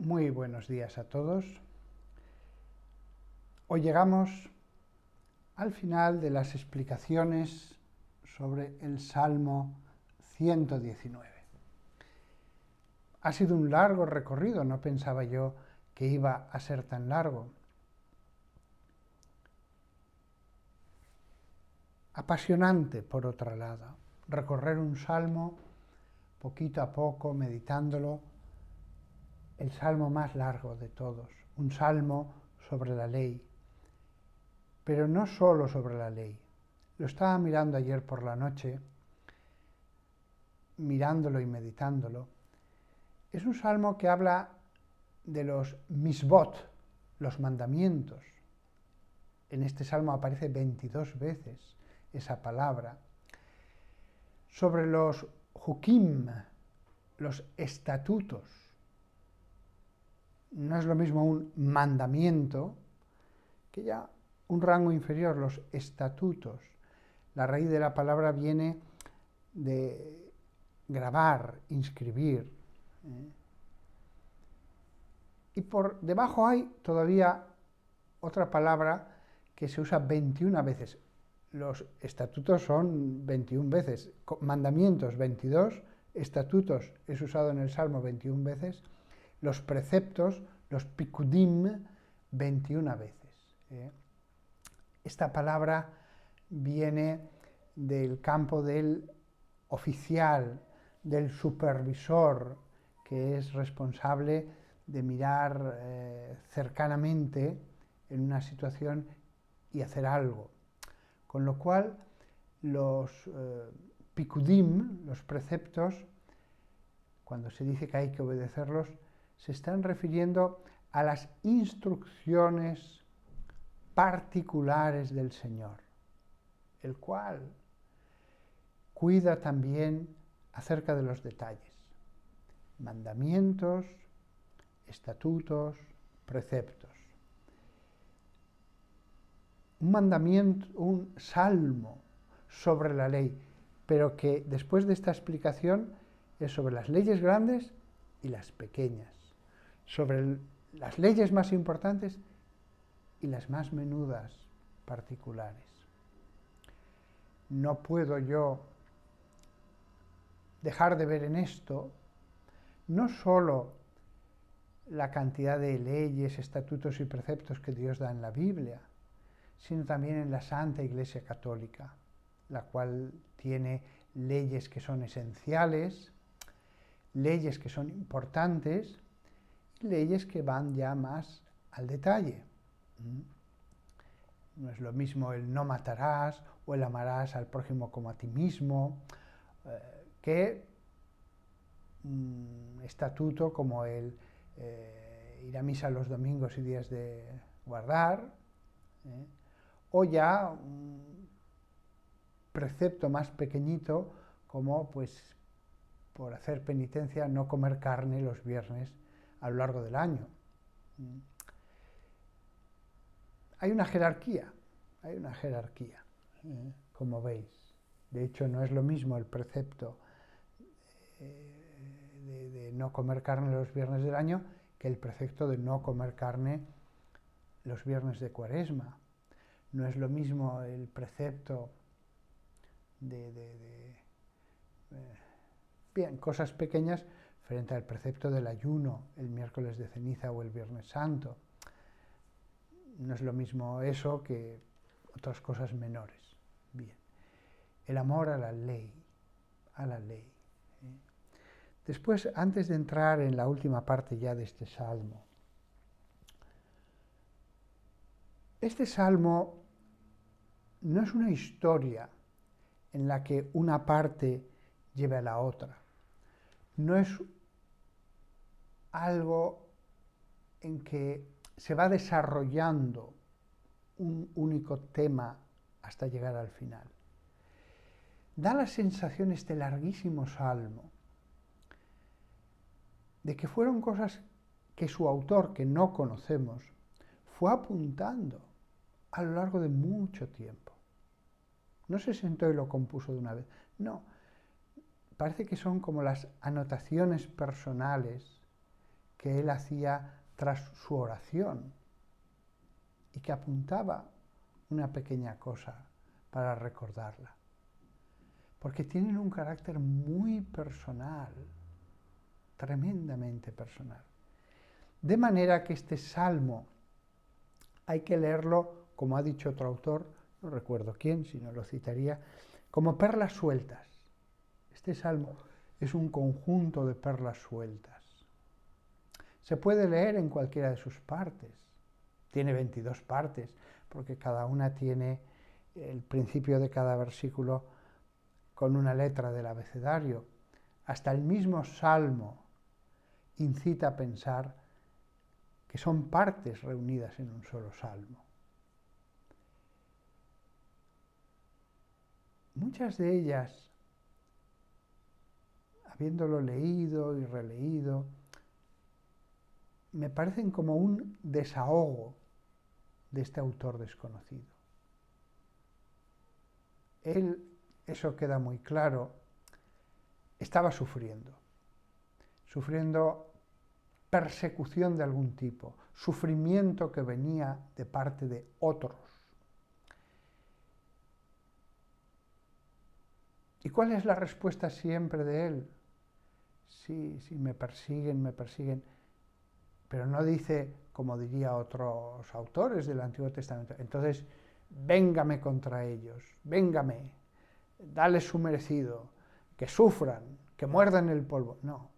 Muy buenos días a todos. Hoy llegamos al final de las explicaciones sobre el Salmo 119. Ha sido un largo recorrido, no pensaba yo que iba a ser tan largo. Apasionante, por otro lado, recorrer un salmo poquito a poco, meditándolo, el salmo más largo de todos, un salmo sobre la ley, pero no solo sobre la ley. Lo estaba mirando ayer por la noche, mirándolo y meditándolo. Es un salmo que habla de los misbot, los mandamientos. En este salmo aparece 22 veces esa palabra. Sobre los hukim, los estatutos. No es lo mismo un mandamiento que ya un rango inferior, los estatutos. La raíz de la palabra viene de grabar, inscribir. Y por debajo hay todavía otra palabra que se usa 21 veces. Los estatutos son 21 veces, mandamientos 22, estatutos es usado en el Salmo 21 veces, los preceptos, los pikudim, 21 veces. Esta palabra viene del campo del oficial, del supervisor, que es responsable de mirar cercanamente en una situación y hacer algo. Con lo cual, los pikudim, los preceptos, cuando se dice que hay que obedecerlos, se están refiriendo a las instrucciones particulares del Señor, el cual cuida también acerca de los detalles. Mandamientos, estatutos, preceptos. Un mandamiento, un salmo sobre la ley, pero que después de esta explicación es sobre las leyes grandes y las pequeñas, sobre las leyes más importantes y las más menudas, particulares. No puedo yo dejar de ver en esto no solo la cantidad de leyes, estatutos y preceptos que Dios da en la Biblia, sino también en la Santa Iglesia Católica, la cual tiene leyes que son esenciales, leyes que son importantes y leyes que van ya más al detalle. No es lo mismo el no matarás o el amarás al prójimo como a ti mismo, que un estatuto como el ir a misa los domingos y días de guardar, o ya un precepto más pequeñito como, pues, por hacer penitencia, no comer carne los viernes a lo largo del año. Hay una jerarquía, como veis. De hecho, no es lo mismo el precepto de no comer carne los viernes del año que el precepto de no comer carne los viernes de Cuaresma. No es lo mismo el precepto bien, cosas pequeñas frente al precepto del ayuno el miércoles de ceniza o el viernes santo. No es lo mismo eso que otras cosas menores. Bien. El amor a la ley, Después, antes de entrar en la última parte ya de este salmo, este salmo no es una historia en la que una parte lleve a la otra. No es algo en que se va desarrollando un único tema hasta llegar al final. Da la sensación este larguísimo salmo de que fueron cosas que su autor, que no conocemos, fue apuntando a lo largo de mucho tiempo. No se sentó y lo compuso de una vez. No, parece que son como las anotaciones personales que él hacía tras su oración y que apuntaba una pequeña cosa para recordarla. Porque tienen un carácter muy personal, tremendamente personal. De manera que este salmo hay que leerlo, como ha dicho otro autor, no recuerdo quién, si no lo citaría, como perlas sueltas. Este salmo es un conjunto de perlas sueltas. Se puede leer en cualquiera de sus partes. Tiene 22 partes, porque cada una tiene el principio de cada versículo con una letra del abecedario. Hasta el mismo salmo incita a pensar que son partes reunidas en un solo salmo. Muchas de ellas, habiéndolo leído y releído, me parecen como un desahogo de este autor desconocido. Él, eso queda muy claro, estaba sufriendo persecución de algún tipo, sufrimiento que venía de parte de otros. ¿Y cuál es la respuesta siempre de él? Sí, me persiguen, pero no dice, como diría otros autores del Antiguo Testamento, entonces, véngame contra ellos, véngame, dales su merecido, que sufran, que muerdan el polvo. No.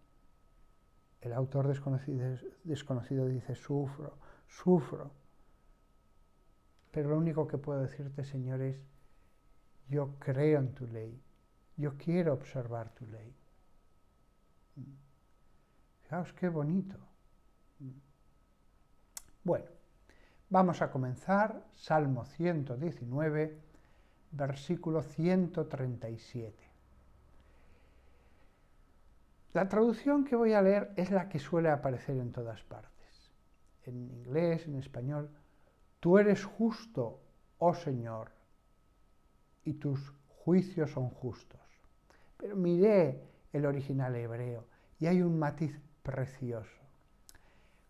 El autor desconocido dice, sufro. Pero lo único que puedo decirte, Señor, es, yo creo en tu ley, yo quiero observar tu ley. Fijaos qué bonito. Bueno, vamos a comenzar, Salmo 119, versículo 137. La traducción que voy a leer es la que suele aparecer en todas partes. En inglés, en español, tú eres justo, oh Señor, y tus juicios son justos. Pero miré el original hebreo y hay un matiz precioso.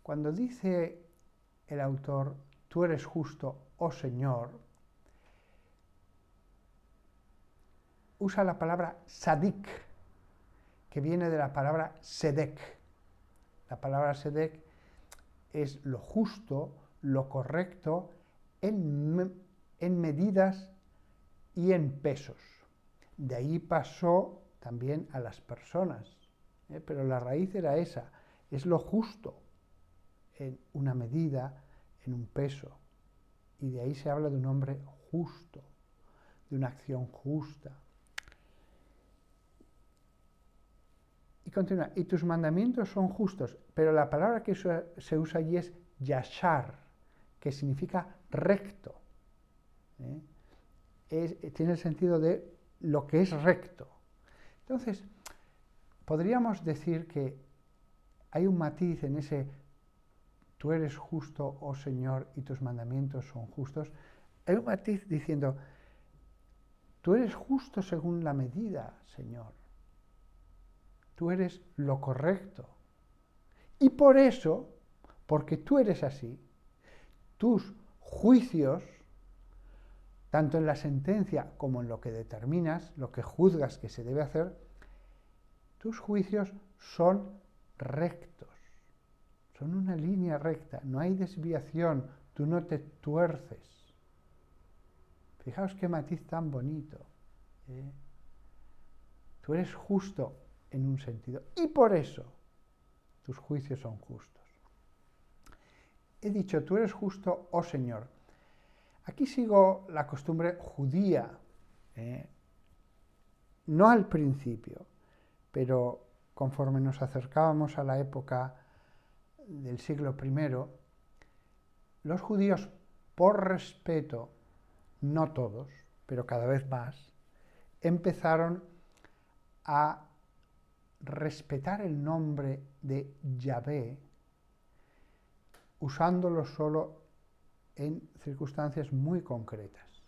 Cuando dice el autor, tú eres justo, oh Señor, usa la palabra sadik, que viene de la palabra sedek. La palabra sedek es lo justo, lo correcto, en medidas y en pesos. De ahí pasó también a las personas, pero la raíz era esa, es lo justo, en una medida, en un peso. Y de ahí se habla de un hombre justo, de una acción justa. Y continúa, y tus mandamientos son justos, pero la palabra que se usa allí es yashar, que significa recto. Tiene el sentido de lo que es recto. Entonces, podríamos decir que hay un matiz en ese tú eres justo, oh Señor, y tus mandamientos son justos. Hay un matiz diciendo, tú eres justo según la medida, Señor. Tú eres lo correcto. Y por eso, porque tú eres así, tus juicios, tanto en la sentencia como en lo que determinas, lo que juzgas que se debe hacer, tus juicios son rectos, son una línea recta, no hay desviación, tú no te tuerces. Fijaos qué matiz tan bonito. Tú eres justo en un sentido y por eso tus juicios son justos. He dicho, tú eres justo, oh Señor. Aquí sigo la costumbre judía, no al principio, pero conforme nos acercábamos a la época del siglo I, los judíos, por respeto, no todos, pero cada vez más, empezaron a respetar el nombre de Yahvé, usándolo solo en circunstancias muy concretas.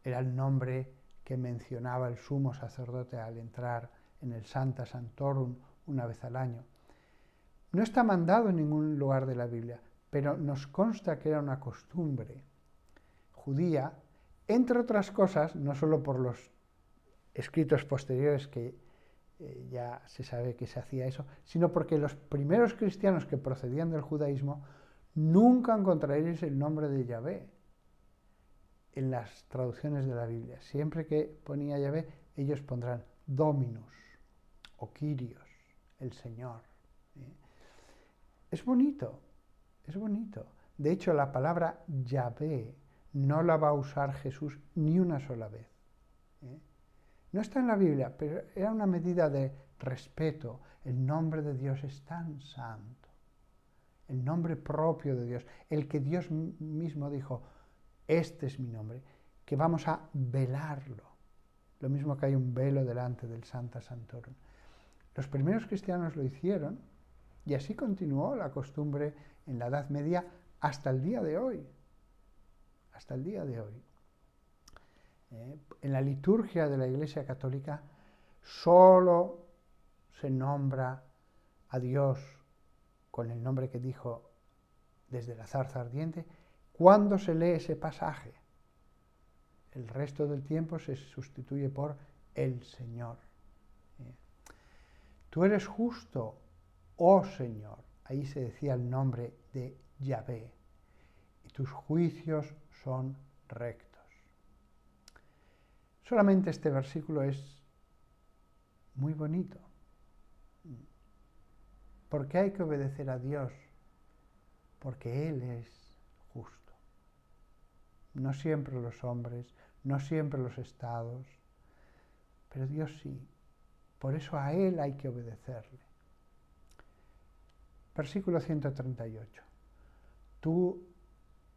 Era el nombre que mencionaba el sumo sacerdote al entrar en el Sancta Sanctorum una vez al año. No está mandado en ningún lugar de la Biblia, pero nos consta que era una costumbre judía, entre otras cosas, no solo por los escritos posteriores que ya se sabe que se hacía eso, sino porque los primeros cristianos que procedían del judaísmo nunca encontraréis el nombre de Yahvé en las traducciones de la Biblia. Siempre que ponía Yahvé, ellos pondrán Dominus o Kyrios, el Señor. Es bonito, es bonito. De hecho, la palabra Yahvé no la va a usar Jesús ni una sola vez. No está en la Biblia, pero era una medida de respeto. El nombre de Dios es tan santo. El nombre propio de Dios, el que Dios mismo dijo, este es mi nombre, que vamos a velarlo. Lo mismo que hay un velo delante del Sancta Sanctorum. Los primeros cristianos lo hicieron y así continuó la costumbre en la Edad Media hasta el día de hoy. Hasta el día de hoy. En la liturgia de la Iglesia Católica solo se nombra a Dios con el nombre que dijo desde la zarza ardiente cuando se lee ese pasaje. El resto del tiempo se sustituye por el Señor. Tú eres justo, oh Señor. Ahí se decía el nombre de Yahvé. Y tus juicios son rectos. Solamente este versículo es muy bonito. ¿Por qué hay que obedecer a Dios? Porque Él es justo. No siempre los hombres, no siempre los estados, pero Dios sí. Por eso a Él hay que obedecerle. Versículo 138. Tú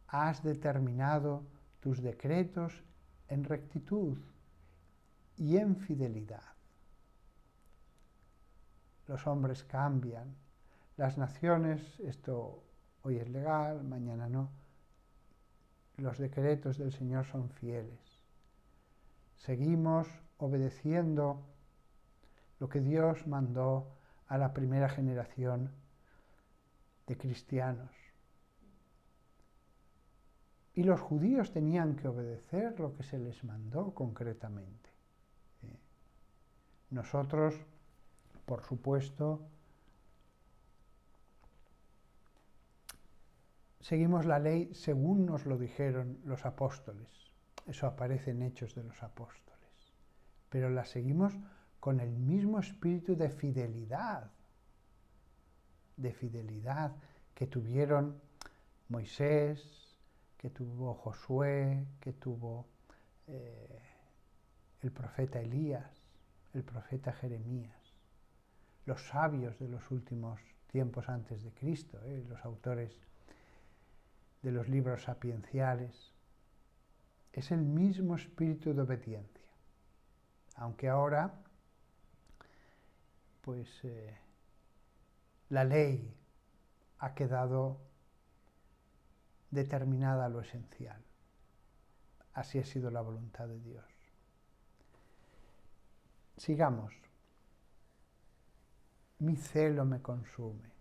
has determinado tus decretos en rectitud y en fidelidad. Los hombres cambian, las naciones, esto hoy es legal, mañana no. Los decretos del Señor son fieles. Seguimos obedeciendo lo que Dios mandó a la primera generación de cristianos. Y los judíos tenían que obedecer lo que se les mandó concretamente. Nosotros, por supuesto, seguimos la ley según nos lo dijeron los apóstoles. Eso aparece en Hechos de los Apóstoles. Pero la seguimos con el mismo espíritu de fidelidad que tuvieron Moisés, que tuvo Josué, que tuvo el profeta Elías, el profeta Jeremías, los sabios de los últimos tiempos antes de Cristo, los autores de los libros sapienciales. Es el mismo espíritu de obediencia, aunque ahora pues la ley ha quedado determinada a lo esencial. Así ha sido la voluntad de Dios. Sigamos. Mi celo me consume,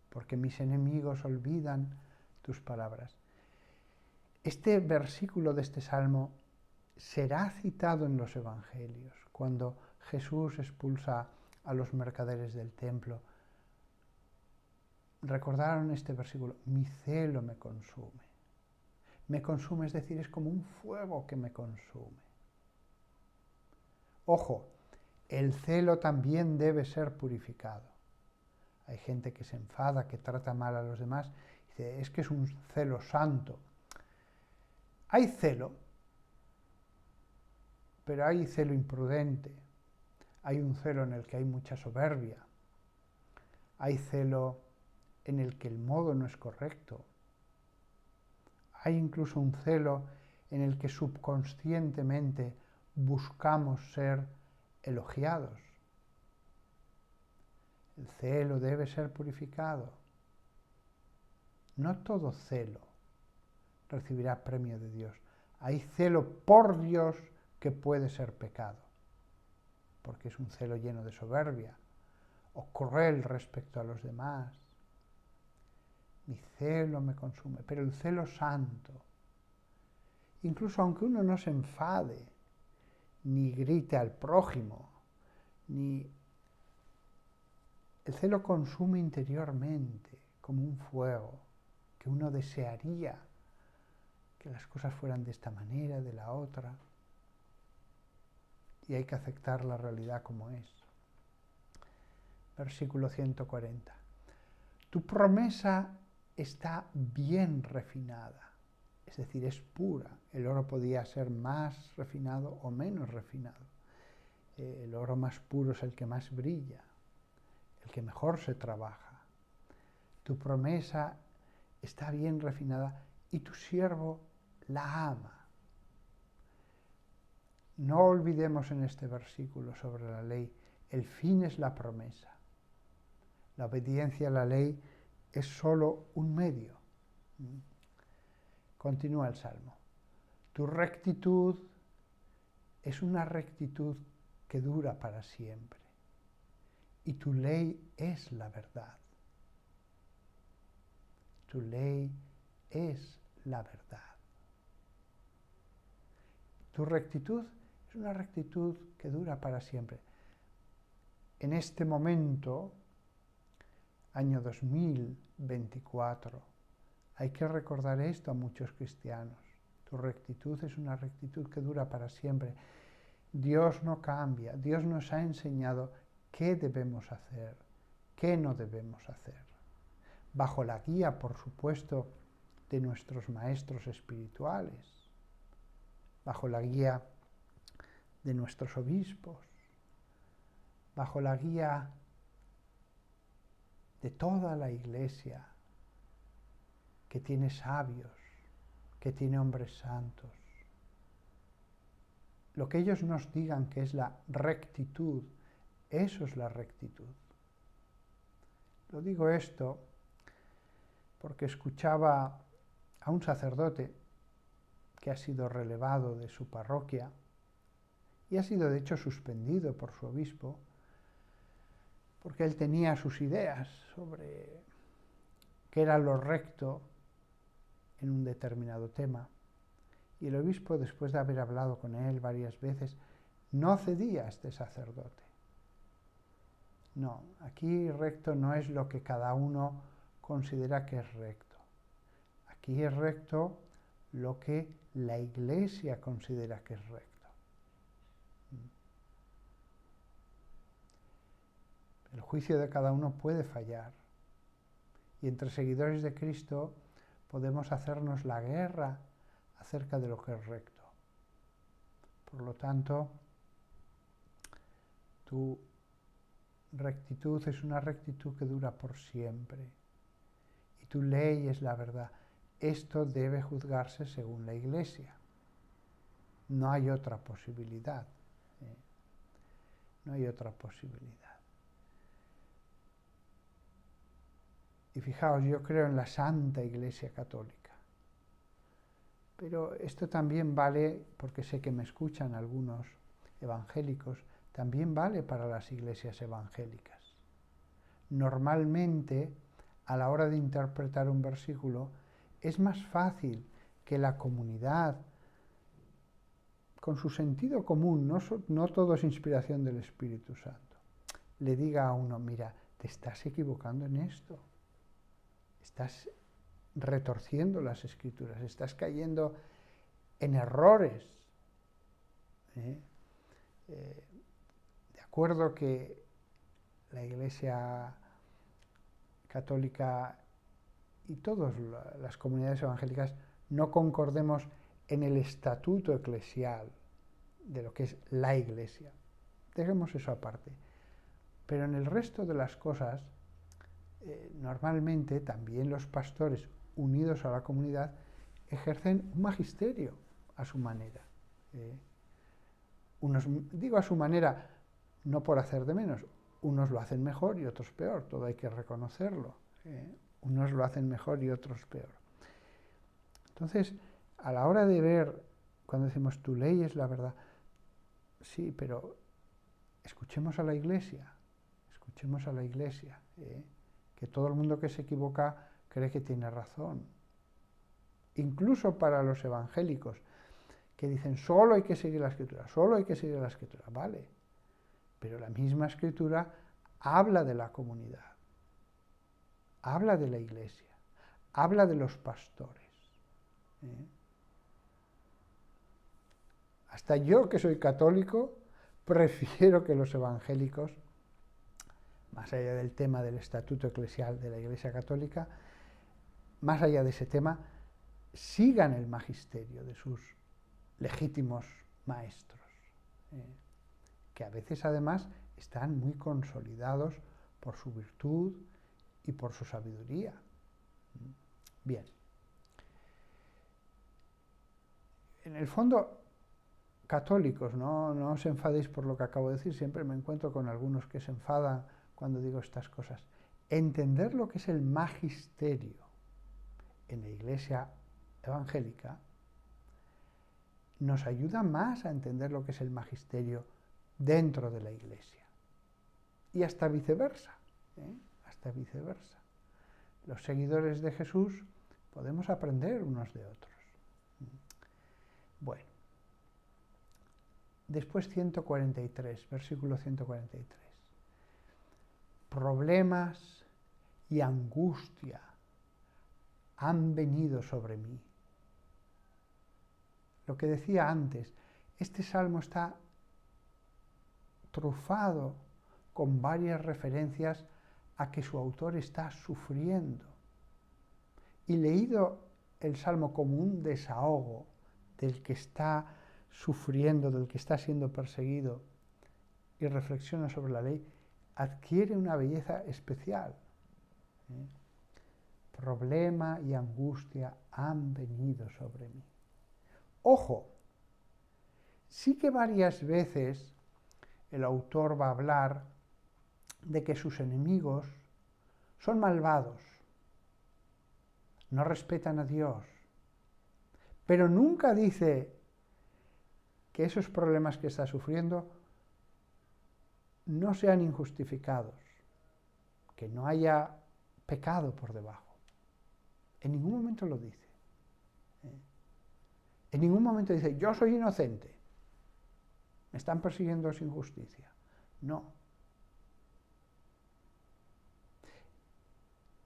porque mis enemigos olvidan tus palabras. Este versículo de este salmo será citado en los evangelios, cuando Jesús expulsa a los mercaderes del templo. Recordaron este versículo, mi celo me consume. Me consume, es decir, es como un fuego que me consume. Ojo, el celo también debe ser purificado. Hay gente que se enfada, que trata mal a los demás, y dice, es que es un celo santo. Hay celo, pero hay celo imprudente. Hay un celo en el que hay mucha soberbia. Hay celo en el que el modo no es correcto. Hay incluso un celo en el que subconscientemente buscamos ser elogiados. El celo debe ser purificado. No todo celo recibirá premio de Dios. Hay celo por Dios que puede ser pecado, porque es un celo lleno de soberbia, o cruel respecto a los demás. Mi celo me consume, pero el celo santo, incluso aunque uno no se enfade, ni grite al prójimo, ni... El celo consume interiormente, como un fuego, que uno desearía que las cosas fueran de esta manera, de la otra, y hay que aceptar la realidad como es. Versículo 140. Tu promesa está bien refinada, es decir, es pura. El oro podía ser más refinado o menos refinado. El oro más puro es el que más brilla, el que mejor se trabaja. Tu promesa está bien refinada y tu siervo la ama. No olvidemos en este versículo sobre la ley, el fin es la promesa. La obediencia a la ley es solo un medio. Continúa el Salmo. Tu rectitud es una rectitud que dura para siempre. Y tu ley es la verdad. Tu ley es la verdad. Tu rectitud es una rectitud que dura para siempre. En este momento, año 2024, hay que recordar esto a muchos cristianos. Tu rectitud es una rectitud que dura para siempre. Dios no cambia. Dios nos ha enseñado qué debemos hacer, qué no debemos hacer. Bajo la guía, por supuesto, de nuestros maestros espirituales, bajo la guía de nuestros obispos, bajo la guía de toda la Iglesia, que tiene sabios, que tiene hombres santos. Lo que ellos nos digan que es la rectitud, eso es la rectitud. Lo digo esto porque escuchaba a un sacerdote que ha sido relevado de su parroquia y ha sido de hecho suspendido por su obispo porque él tenía sus ideas sobre qué era lo recto en un determinado tema. Y el obispo, después de haber hablado con él varias veces, no cedía a este sacerdote. No, aquí recto no es lo que cada uno considera que es recto. Aquí es recto lo que la Iglesia considera que es recto. El juicio de cada uno puede fallar. Y entre seguidores de Cristo podemos hacernos la guerra acerca de lo que es recto. Por lo tanto, tu rectitud es una rectitud que dura por siempre. Y tu ley es la verdad. Esto debe juzgarse según la Iglesia. No hay otra posibilidad. No hay otra posibilidad. Y fijaos, yo creo en la Santa Iglesia Católica. Pero esto también vale, porque sé que me escuchan algunos evangélicos, también vale para las iglesias evangélicas. Normalmente, a la hora de interpretar un versículo, es más fácil que la comunidad, con su sentido común, no todo es inspiración del Espíritu Santo, le diga a uno, mira, te estás equivocando en esto, estás retorciendo las Escrituras, estás cayendo en errores. De acuerdo que la Iglesia Católica y todas las comunidades evangélicas no concordemos en el estatuto eclesial de lo que es la Iglesia. Dejemos eso aparte. Pero en el resto de las cosas, normalmente también los pastores unidos a la comunidad ejercen un magisterio a su manera. Digo a su manera, no por hacer de menos, unos lo hacen mejor y otros peor, todo hay que reconocerlo. Unos lo hacen mejor y otros peor. Entonces, a la hora de ver, cuando decimos tu ley es la verdad, sí, pero escuchemos a la Iglesia, escuchemos a la Iglesia, que todo el mundo que se equivoca cree que tiene razón. Incluso para los evangélicos, que dicen solo hay que seguir la Escritura, solo hay que seguir la Escritura, vale, pero la misma Escritura habla de la comunidad, habla de la Iglesia, habla de los pastores. Hasta yo, que soy católico, prefiero que los evangélicos, más allá del tema del estatuto eclesial de la Iglesia Católica, más allá de ese tema, sigan el magisterio de sus legítimos maestros, que a veces además están muy consolidados por su virtud y por su sabiduría. Bien. En el fondo, católicos, no os enfadéis por lo que acabo de decir, siempre me encuentro con algunos que se enfadan cuando digo estas cosas. Entender lo que es el magisterio en la Iglesia evangélica nos ayuda más a entender lo que es el magisterio dentro de la Iglesia. Y hasta viceversa, hasta viceversa. Los seguidores de Jesús podemos aprender unos de otros. Bueno. Después 143, versículo 143. Problemas y angustia han venido sobre mí. Lo que decía antes, este salmo está trufado con varias referencias a que su autor está sufriendo. Y leído el salmo como un desahogo del que está sufriendo, del que está siendo perseguido, y reflexiona sobre la ley, adquiere una belleza especial. Problema y angustia han venido sobre mí. Ojo, sí que varias veces el autor va a hablar de que sus enemigos son malvados, no respetan a Dios, pero nunca dice que esos problemas que está sufriendo no sean injustificados, que no haya pecado por debajo. En ningún momento lo dice. En ningún momento dice, yo soy inocente, me están persiguiendo sin justicia. No.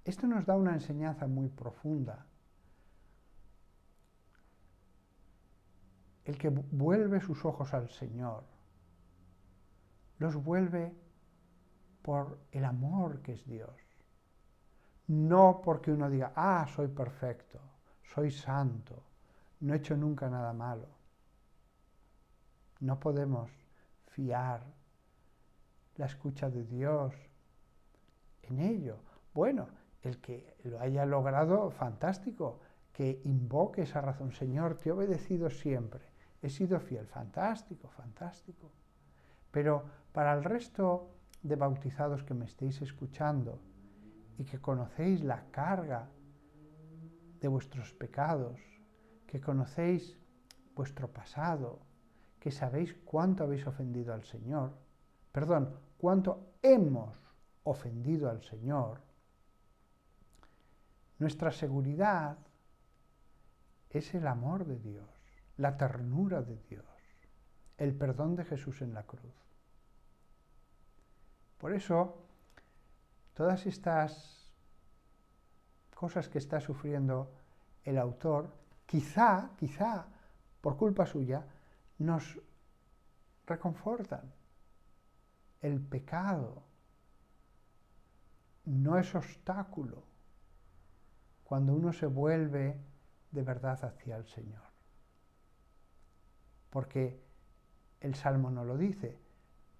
Esto nos da una enseñanza muy profunda. El que vuelve sus ojos al Señor, los vuelve por el amor que es Dios. No porque uno diga, soy perfecto, soy santo, no he hecho nunca nada malo. No podemos fiar la escucha de Dios en ello. Bueno, el que lo haya logrado, fantástico, que invoque esa razón. Señor, te he obedecido siempre, he sido fiel, fantástico, fantástico. Pero para el resto de bautizados que me estéis escuchando y que conocéis la carga de vuestros pecados, que conocéis vuestro pasado, que sabéis cuánto habéis ofendido al Señor, cuánto hemos ofendido al Señor, nuestra seguridad es el amor de Dios, la ternura de Dios, el perdón de Jesús en la cruz. Por eso, todas estas cosas que está sufriendo el autor, quizá, por culpa suya, nos reconfortan. El pecado no es obstáculo cuando uno se vuelve de verdad hacia el Señor. Porque el Salmo no lo dice,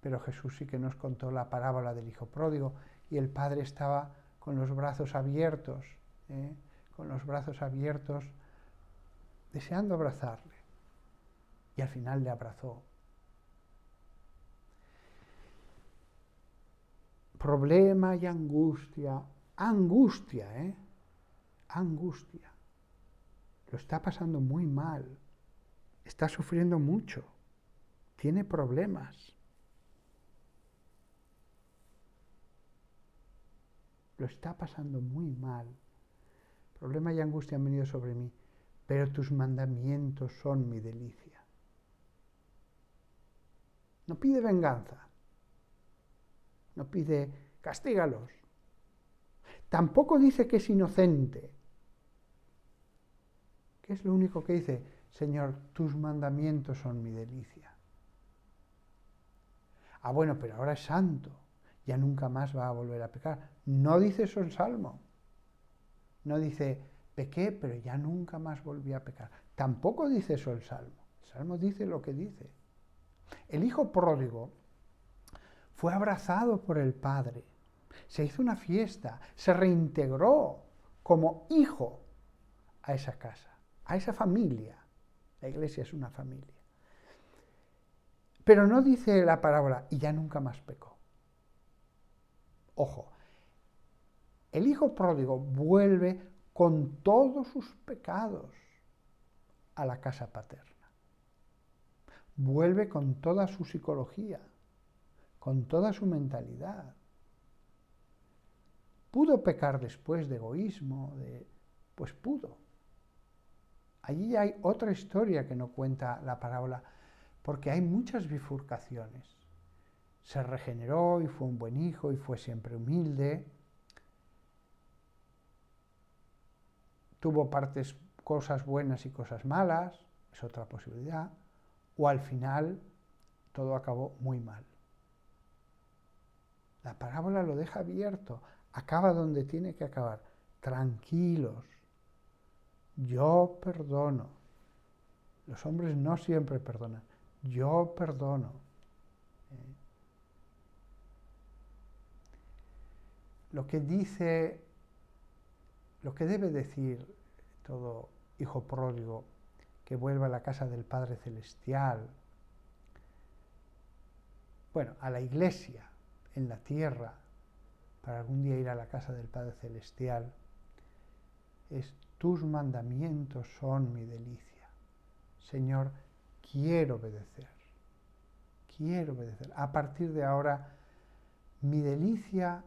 pero Jesús sí que nos contó la parábola del Hijo Pródigo y el Padre estaba con los brazos abiertos, deseando abrazarle. Y al final le abrazó. Problema y angustia. Angustia. Lo está pasando muy mal. Está sufriendo mucho. Tiene problemas. lo está pasando muy mal. Problema y angustia han venido sobre mí, pero tus mandamientos son mi delicia. No pide venganza, no pide castígalos. Tampoco dice que es inocente. ¿Qué es lo único que dice? Señor, tus mandamientos son mi delicia. Ah, bueno, pero ahora es santo, ya nunca más va a volver a pecar. No dice eso el Salmo. No dice, pequé, pero ya nunca más volví a pecar. Tampoco dice eso el Salmo. El Salmo dice lo que dice. El hijo pródigo fue abrazado por el Padre, se hizo una fiesta, se reintegró como hijo a esa casa, a esa familia. La iglesia es una familia. Pero no dice la parábola, y ya nunca más pecó. Ojo, el hijo pródigo vuelve con todos sus pecados a la casa paterna. Vuelve con toda su psicología, con toda su mentalidad. ¿Pudo pecar después de egoísmo? Pues pudo. Allí hay otra historia que no cuenta la parábola, porque hay muchas bifurcaciones. Se regeneró y fue un buen hijo y fue siempre humilde. Tuvo cosas buenas y cosas malas, es otra posibilidad. O al final todo acabó muy mal. La parábola lo deja abierto, acaba donde tiene que acabar. Tranquilos, yo perdono. Los hombres no siempre perdonan, yo perdono. Lo que debe decir todo hijo pródigo que vuelva a la casa del Padre Celestial, bueno, a la iglesia en la tierra, para algún día ir a la casa del Padre Celestial, es: tus mandamientos son mi delicia. Señor, quiero obedecer. Quiero obedecer. A partir de ahora, mi delicia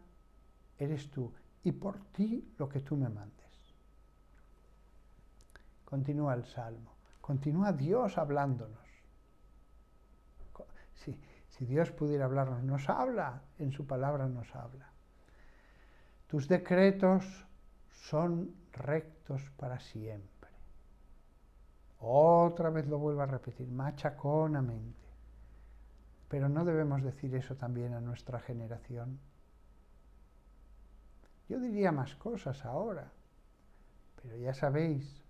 eres tú, y por ti lo que tú me mandes. Continúa el Salmo. Continúa Dios hablándonos. Si Dios pudiera hablarnos, nos habla, en su palabra nos habla. Tus decretos son rectos para siempre. Otra vez lo vuelvo a repetir, machaconamente. Pero no debemos decir eso también a nuestra generación. Yo diría más cosas ahora, pero ya sabéis,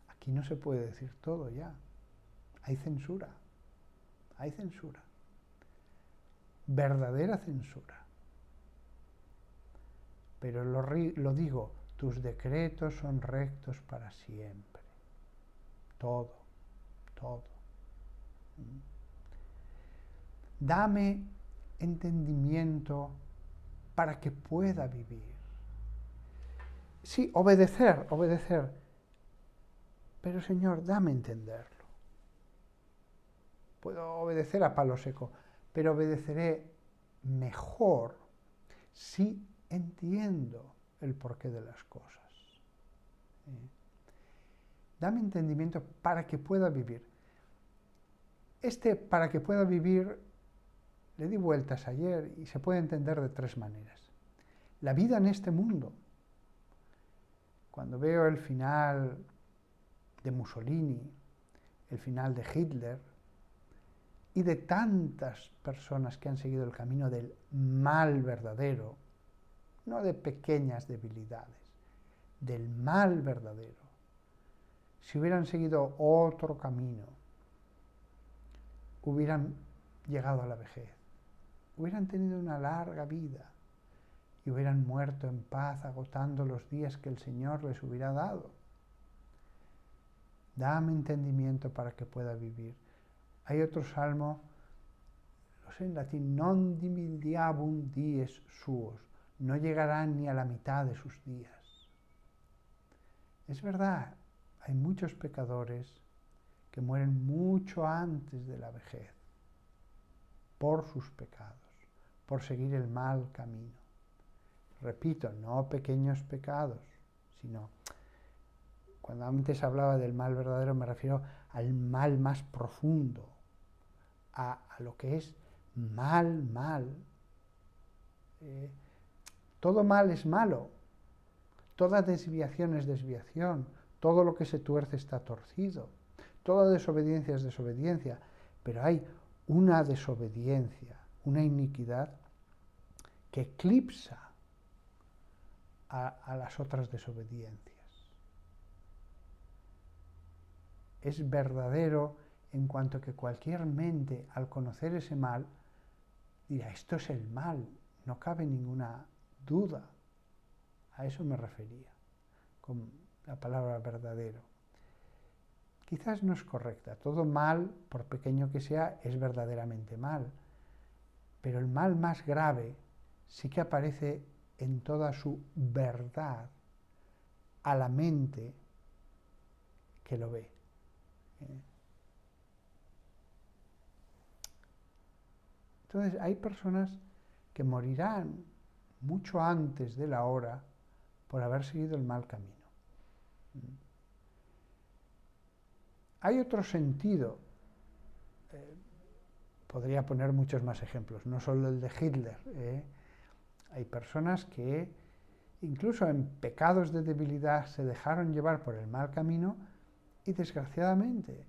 aquí no se puede decir todo ya. Hay censura, hay censura. Verdadera censura. Pero lo digo, tus decretos son rectos para siempre. Todo, todo. Dame entendimiento para que pueda vivir. Sí, obedecer. Pero Señor, dame entenderlo. Puedo obedecer a palo seco, pero obedeceré mejor si entiendo el porqué de las cosas. Dame entendimiento para que pueda vivir. Para que pueda vivir, le di vueltas ayer y se puede entender de tres maneras. La vida en este mundo. Cuando veo el final de Mussolini, el final de Hitler y de tantas personas que han seguido el camino del mal verdadero, no de pequeñas debilidades, del mal verdadero. Si hubieran seguido otro camino, hubieran llegado a la vejez, hubieran tenido una larga vida y hubieran muerto en paz, agotando los días que el Señor les hubiera dado. Dame entendimiento para que pueda vivir. Hay otro salmo, lo sé en latín, non dimidiabunt dies suos, no llegarán ni a la mitad de sus días. Es verdad, hay muchos pecadores que mueren mucho antes de la vejez por sus pecados, por seguir el mal camino. Repito, no pequeños pecados, sino, cuando antes hablaba del mal verdadero, me refiero al mal más profundo, a lo que es mal. Eh, todo mal es malo, toda desviación es desviación, todo lo que se tuerce está torcido, toda desobediencia es desobediencia, pero hay una desobediencia, una iniquidad que eclipsa a las otras desobediencias. Es verdadero en cuanto que cualquier mente, al conocer ese mal, dirá, esto es el mal, no cabe ninguna duda. A eso me refería con la palabra verdadero. Quizás no es correcta, todo mal, por pequeño que sea, es verdaderamente mal, pero el mal más grave sí que aparece en toda su verdad a la mente que lo ve. Entonces hay personas que morirán mucho antes de la hora por haber seguido el mal camino. Hay otro sentido, podría poner muchos más ejemplos, no solo el de Hitler. Hay personas que incluso en pecados de debilidad se dejaron llevar por el mal camino y desgraciadamente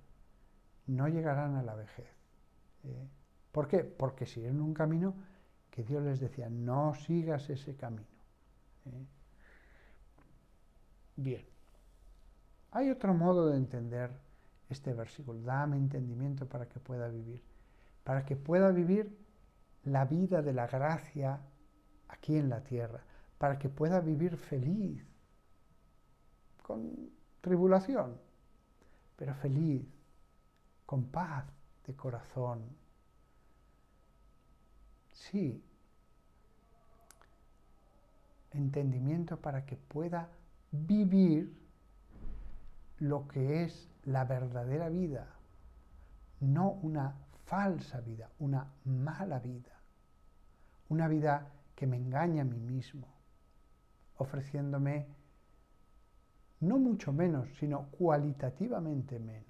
no llegarán a la vejez. ¿Por qué? Porque siguieron un camino que Dios les decía, no sigas ese camino. Bien, hay otro modo de entender este versículo, dame entendimiento para que pueda vivir la vida de la gracia aquí en la tierra, para que pueda vivir feliz, con tribulación, pero feliz, con paz de corazón. Sí, entendimiento para que pueda vivir lo que es la verdadera vida, no una falsa vida, una mala vida, una vida que me engaña a mí mismo, ofreciéndome no mucho menos, sino cualitativamente menos.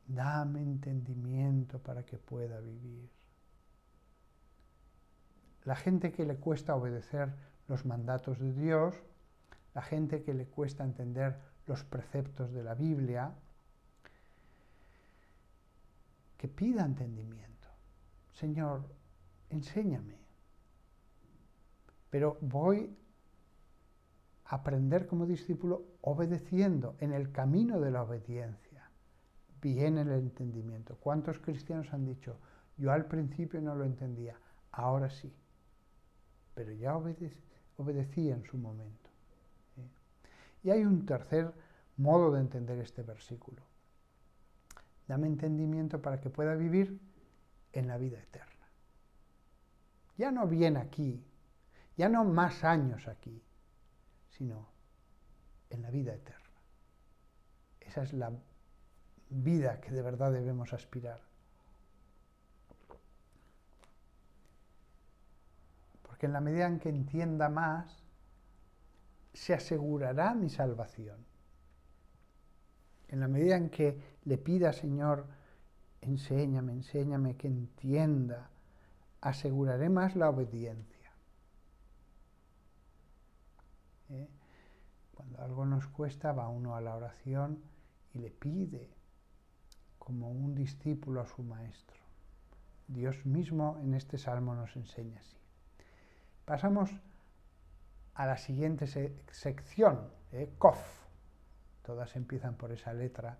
Dame entendimiento para que pueda vivir. La gente que le cuesta obedecer los mandatos de Dios, la gente que le cuesta entender los preceptos de la Biblia, que pida entendimiento. Señor, enséñame. Pero voy a aprender como discípulo obedeciendo en el camino de la obediencia. Viene el entendimiento. ¿Cuántos cristianos han dicho, yo al principio no lo entendía, ahora sí? Pero ya obedecí en su momento. Y hay un tercer modo de entender este versículo. Dame entendimiento para que pueda vivir en la vida eterna. Ya no bien aquí, ya no más años aquí, sino en la vida eterna. Esa es la vida que de verdad debemos aspirar. Porque en la medida en que entienda más, se asegurará mi salvación. En la medida en que le pida, Señor, enséñame, que entienda, aseguraré más la obediencia. Cuando algo nos cuesta, va uno a la oración y le pide, como un discípulo a su maestro. Dios mismo en este salmo nos enseña así. Pasamos a la siguiente sección, Kof. Todas empiezan por esa letra,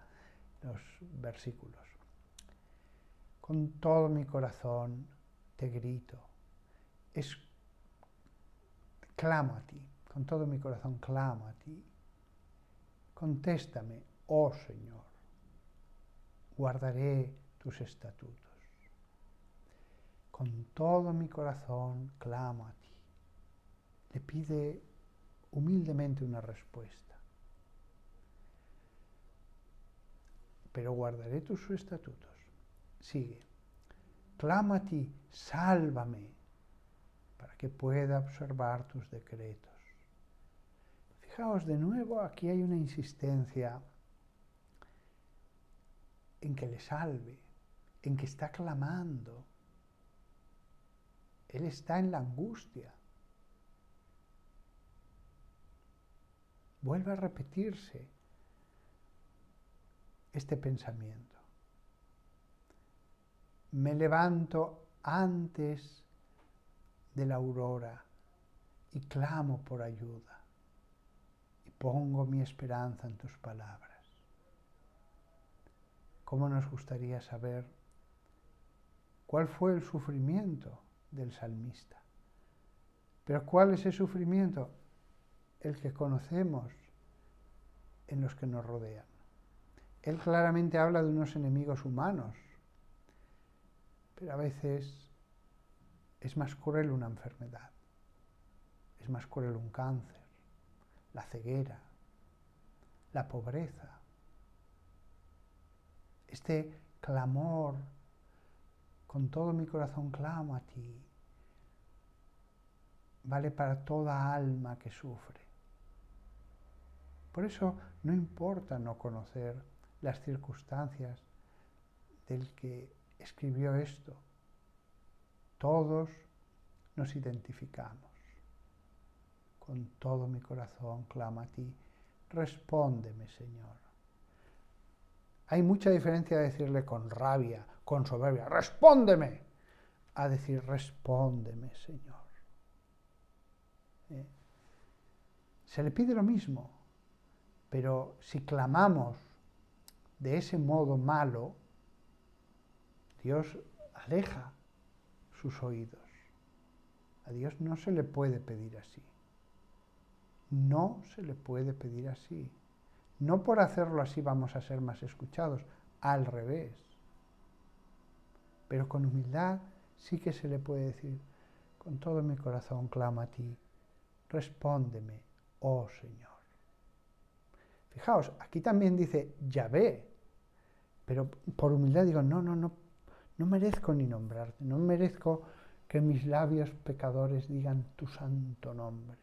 los versículos. Con todo mi corazón te grito, clamo a ti, con todo mi corazón clamo a ti. Contéstame, oh Señor, guardaré tus estatutos. Con todo mi corazón clamo a ti. Le pide humildemente una respuesta. Pero guardaré tus estatutos. Sigue. Clamo a ti, sálvame, para que pueda observar tus decretos. Fijaos, de nuevo, aquí hay una insistencia en que le salve, en que está clamando. Él está en la angustia. Vuelve a repetirse este pensamiento. Me levanto antes de la aurora y clamo por ayuda y pongo mi esperanza en tus palabras. ¿Cómo nos gustaría saber cuál fue el sufrimiento del salmista? Pero ¿cuál es el sufrimiento? El que conocemos en los que nos rodean. Él claramente habla de unos enemigos humanos, pero a veces es más cruel una enfermedad, es más cruel un cáncer, la ceguera, la pobreza. Este clamor, con todo mi corazón clamo a ti, vale para toda alma que sufre. Por eso no importa no conocer las circunstancias del que escribió esto. Todos nos identificamos. Con todo mi corazón clamo a ti. Respóndeme, Señor. Hay mucha diferencia de decirle con rabia, con soberbia, respóndeme, a decir respóndeme, Señor. Se le pide lo mismo, pero si clamamos de ese modo malo, Dios aleja sus oídos. A Dios no se le puede pedir así. No se le puede pedir así. No por hacerlo así vamos a ser más escuchados, al revés. Pero con humildad sí que se le puede decir, con todo mi corazón clamo a ti, respóndeme, oh Señor. Fijaos, aquí también dice Yahvé, pero por humildad digo, no merezco ni nombrarte, no merezco que mis labios pecadores digan tu santo nombre.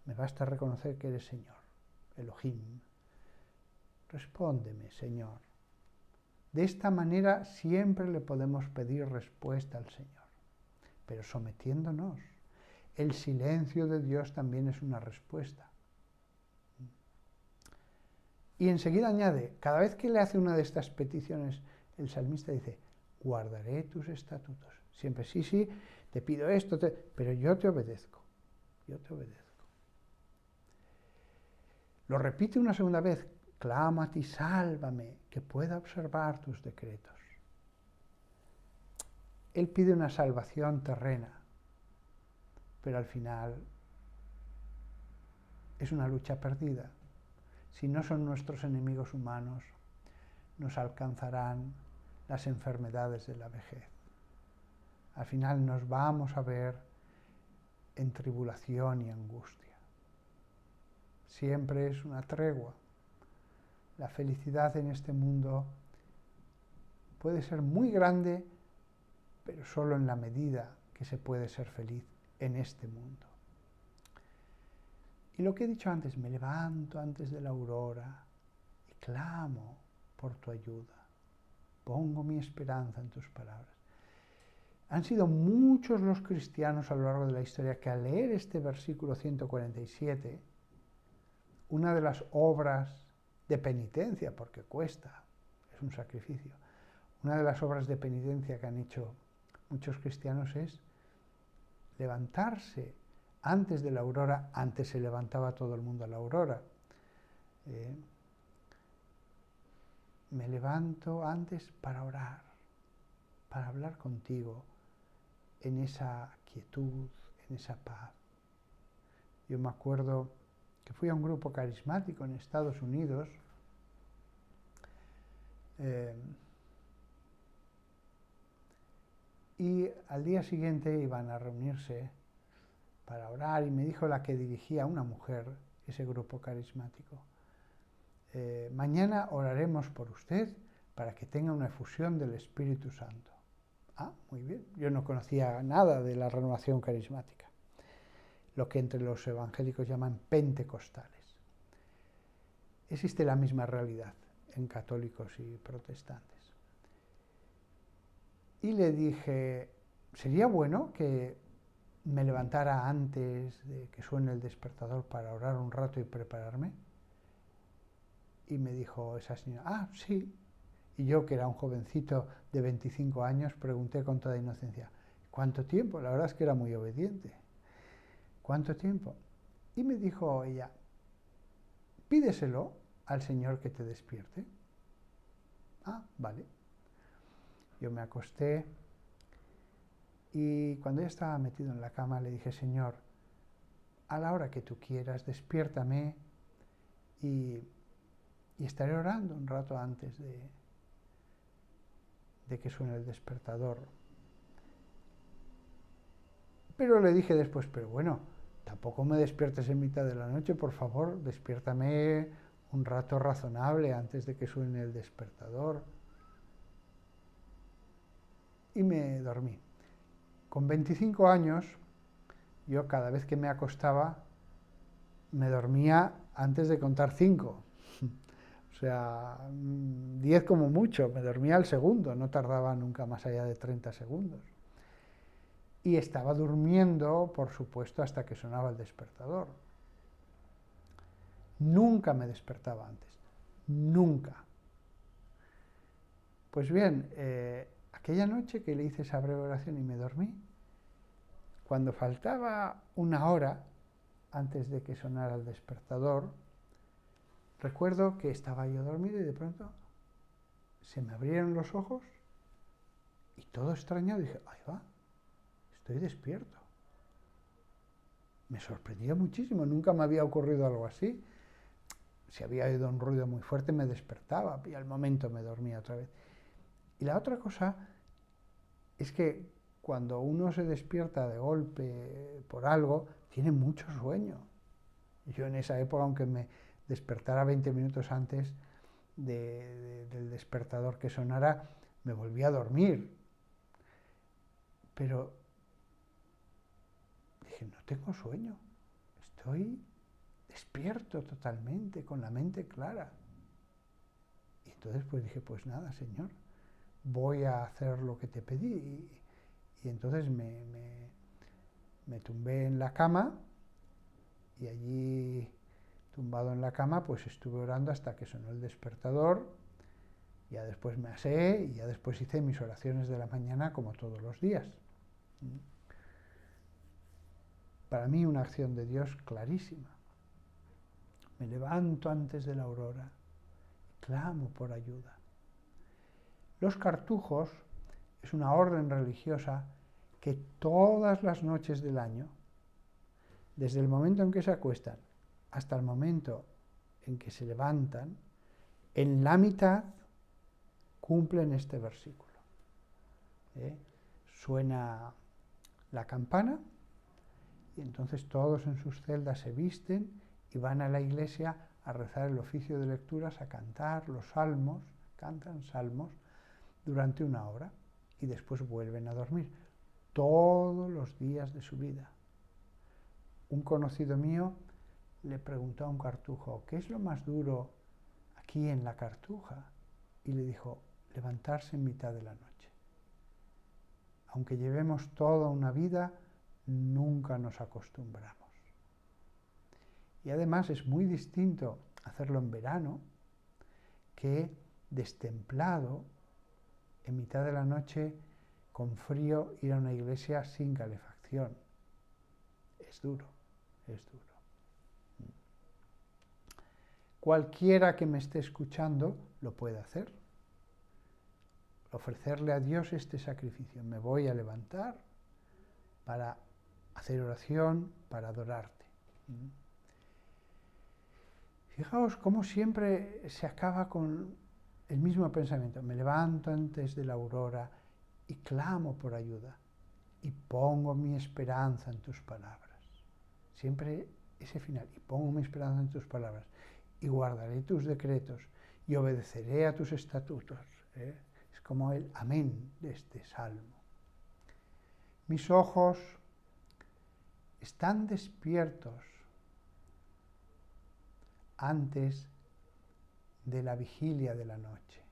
Me basta reconocer que eres Señor, Elohim. Respóndeme, Señor. De esta manera siempre le podemos pedir respuesta al Señor, pero sometiéndonos. El silencio de Dios también es una respuesta. Y enseguida añade, cada vez que le hace una de estas peticiones, el salmista dice, guardaré tus estatutos. Siempre, sí, te pido esto, pero yo te obedezco, yo te obedezco. Lo repite una segunda vez, clamo a ti, sálvame, que pueda observar tus decretos. Él pide una salvación terrena, pero al final es una lucha perdida. Si no son nuestros enemigos humanos, nos alcanzarán las enfermedades de la vejez. Al final nos vamos a ver en tribulación y angustia. Siempre es una tregua. La felicidad en este mundo puede ser muy grande, pero solo en la medida que se puede ser feliz en este mundo. Y lo que he dicho antes, me levanto antes de la aurora y clamo por tu ayuda. Pongo mi esperanza en tus palabras. Han sido muchos los cristianos a lo largo de la historia que al leer este versículo 147, una de las obras de penitencia, porque cuesta, es un sacrificio, una de las obras de penitencia que han hecho muchos cristianos es levantarse antes de la aurora. Antes se levantaba todo el mundo a la aurora. Me levanto antes para orar, para hablar contigo en esa quietud, en esa paz. Yo me acuerdo que fui a un grupo carismático en Estados Unidos y al día siguiente iban a reunirse para orar y me dijo la que dirigía, una mujer, ese grupo carismático, mañana oraremos por usted para que tenga una efusión del Espíritu Santo. Ah, muy bien. Yo no conocía nada de la renovación carismática, lo que entre los evangélicos llaman pentecostales. Existe la misma realidad en católicos y protestantes. Y le dije, sería bueno que me levantara antes de que suene el despertador para orar un rato y prepararme. Y me dijo esa señora, ah, sí. Y yo, que era un jovencito de 25 años, pregunté con toda inocencia, ¿cuánto tiempo? La verdad es que era muy obediente. ¿Cuánto tiempo? Y me dijo ella, pídeselo al Señor que te despierte. Ah, vale. Yo me acosté y cuando ella estaba metido en la cama le dije, Señor, a la hora que tú quieras, despiértame y estaré orando un rato antes de que suene el despertador. Pero le dije después, pero bueno, tampoco me despiertes en mitad de la noche, por favor, despiértame un rato razonable antes de que suene el despertador. Y me dormí. Con 25 años, yo cada vez que me acostaba, me dormía antes de contar 5. O sea, 10 como mucho, me dormía al segundo, no tardaba nunca más allá de 30 segundos. Y estaba durmiendo, por supuesto, hasta que sonaba el despertador. Nunca me despertaba antes, nunca. Pues bien, aquella noche que le hice esa breve oración y me dormí, cuando faltaba una hora antes de que sonara el despertador, recuerdo que estaba yo dormido y de pronto se me abrieron los ojos y todo extrañado dije, ahí va, estoy despierto. Me sorprendía muchísimo, nunca me había ocurrido algo así. Si había oído un ruido muy fuerte me despertaba y al momento me dormía otra vez. Y la otra cosa es que cuando uno se despierta de golpe por algo, tiene mucho sueño. Yo en esa época, aunque me despertara 20 minutos antes del despertador que sonara, me volvía a dormir. Pero dije, no tengo sueño, estoy despierto totalmente, con la mente clara. Y entonces pues dije, pues nada, Señor, voy a hacer lo que te pedí. Y entonces me tumbé en la cama y allí, tumbado en la cama, pues estuve orando hasta que sonó el despertador. Ya después me asé y ya después hice mis oraciones de la mañana como todos los días. Para mí una acción de Dios clarísima. Me levanto antes de la aurora y clamo por ayuda. Los cartujos es una orden religiosa que todas las noches del año, desde el momento en que se acuestan hasta el momento en que se levantan, en la mitad cumplen este versículo. Suena la campana y entonces todos en sus celdas se visten y van a la iglesia a rezar el oficio de lecturas, a cantar los salmos, cantan salmos durante una hora y después vuelven a dormir todos los días de su vida. Un conocido mío le preguntó a un cartujo, ¿qué es lo más duro aquí en la cartuja? Y le dijo, levantarse en mitad de la noche. Aunque llevemos toda una vida, nunca nos acostumbramos. Y además es muy distinto hacerlo en verano que destemplado, en mitad de la noche, con frío, ir a una iglesia sin calefacción. Es duro, es duro. Cualquiera que me esté escuchando lo puede hacer. Ofrecerle a Dios este sacrificio. Me voy a levantar para hacer oración, para adorarte. Fijaos cómo siempre se acaba con el mismo pensamiento. Me levanto antes de la aurora y clamo por ayuda y pongo mi esperanza en tus palabras. Siempre ese final. Y pongo mi esperanza en tus palabras y guardaré tus decretos y obedeceré a tus estatutos. Es como el amén de este salmo. Mis ojos están despiertos antes de la vigilia de la noche,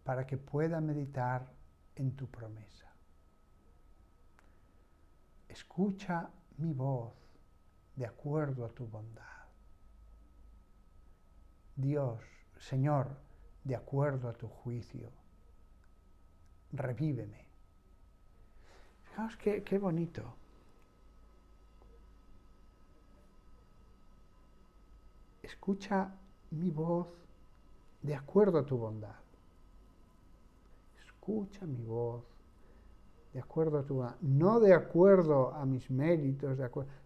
para que pueda meditar en tu promesa. Escucha mi voz de acuerdo a tu bondad. Dios, Señor, de acuerdo a tu juicio, revíveme. Fijaos qué bonito. Escucha mi voz de acuerdo a tu bondad. Escucha mi voz de acuerdo a tu bondad. No de acuerdo a mis méritos.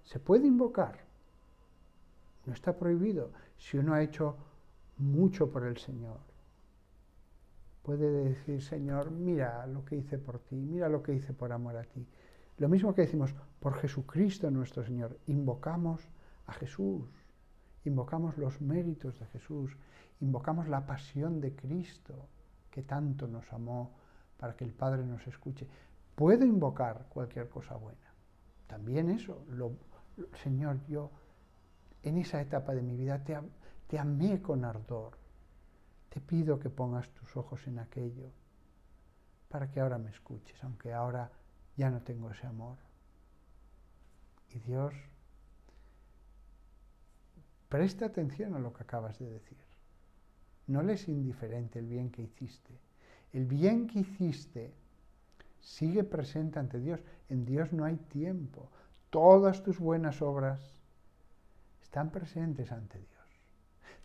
Se puede invocar. No está prohibido si uno ha hecho mucho por el Señor. Puede decir, Señor, mira lo que hice por ti, mira lo que hice por amor a ti. Lo mismo que decimos, por Jesucristo nuestro Señor, invocamos a Jesús, invocamos los méritos de Jesús, invocamos la pasión de Cristo, que tanto nos amó para que el Padre nos escuche. Puedo invocar cualquier cosa buena. También eso, Señor, yo en esa etapa de mi vida te amé con ardor. Te pido que pongas tus ojos en aquello para que ahora me escuches, aunque ahora ya no tengo ese amor. Y Dios, presta atención a lo que acabas de decir. No le es indiferente el bien que hiciste. El bien que hiciste sigue presente ante Dios. En Dios no hay tiempo. Todas tus buenas obras están presentes ante Dios.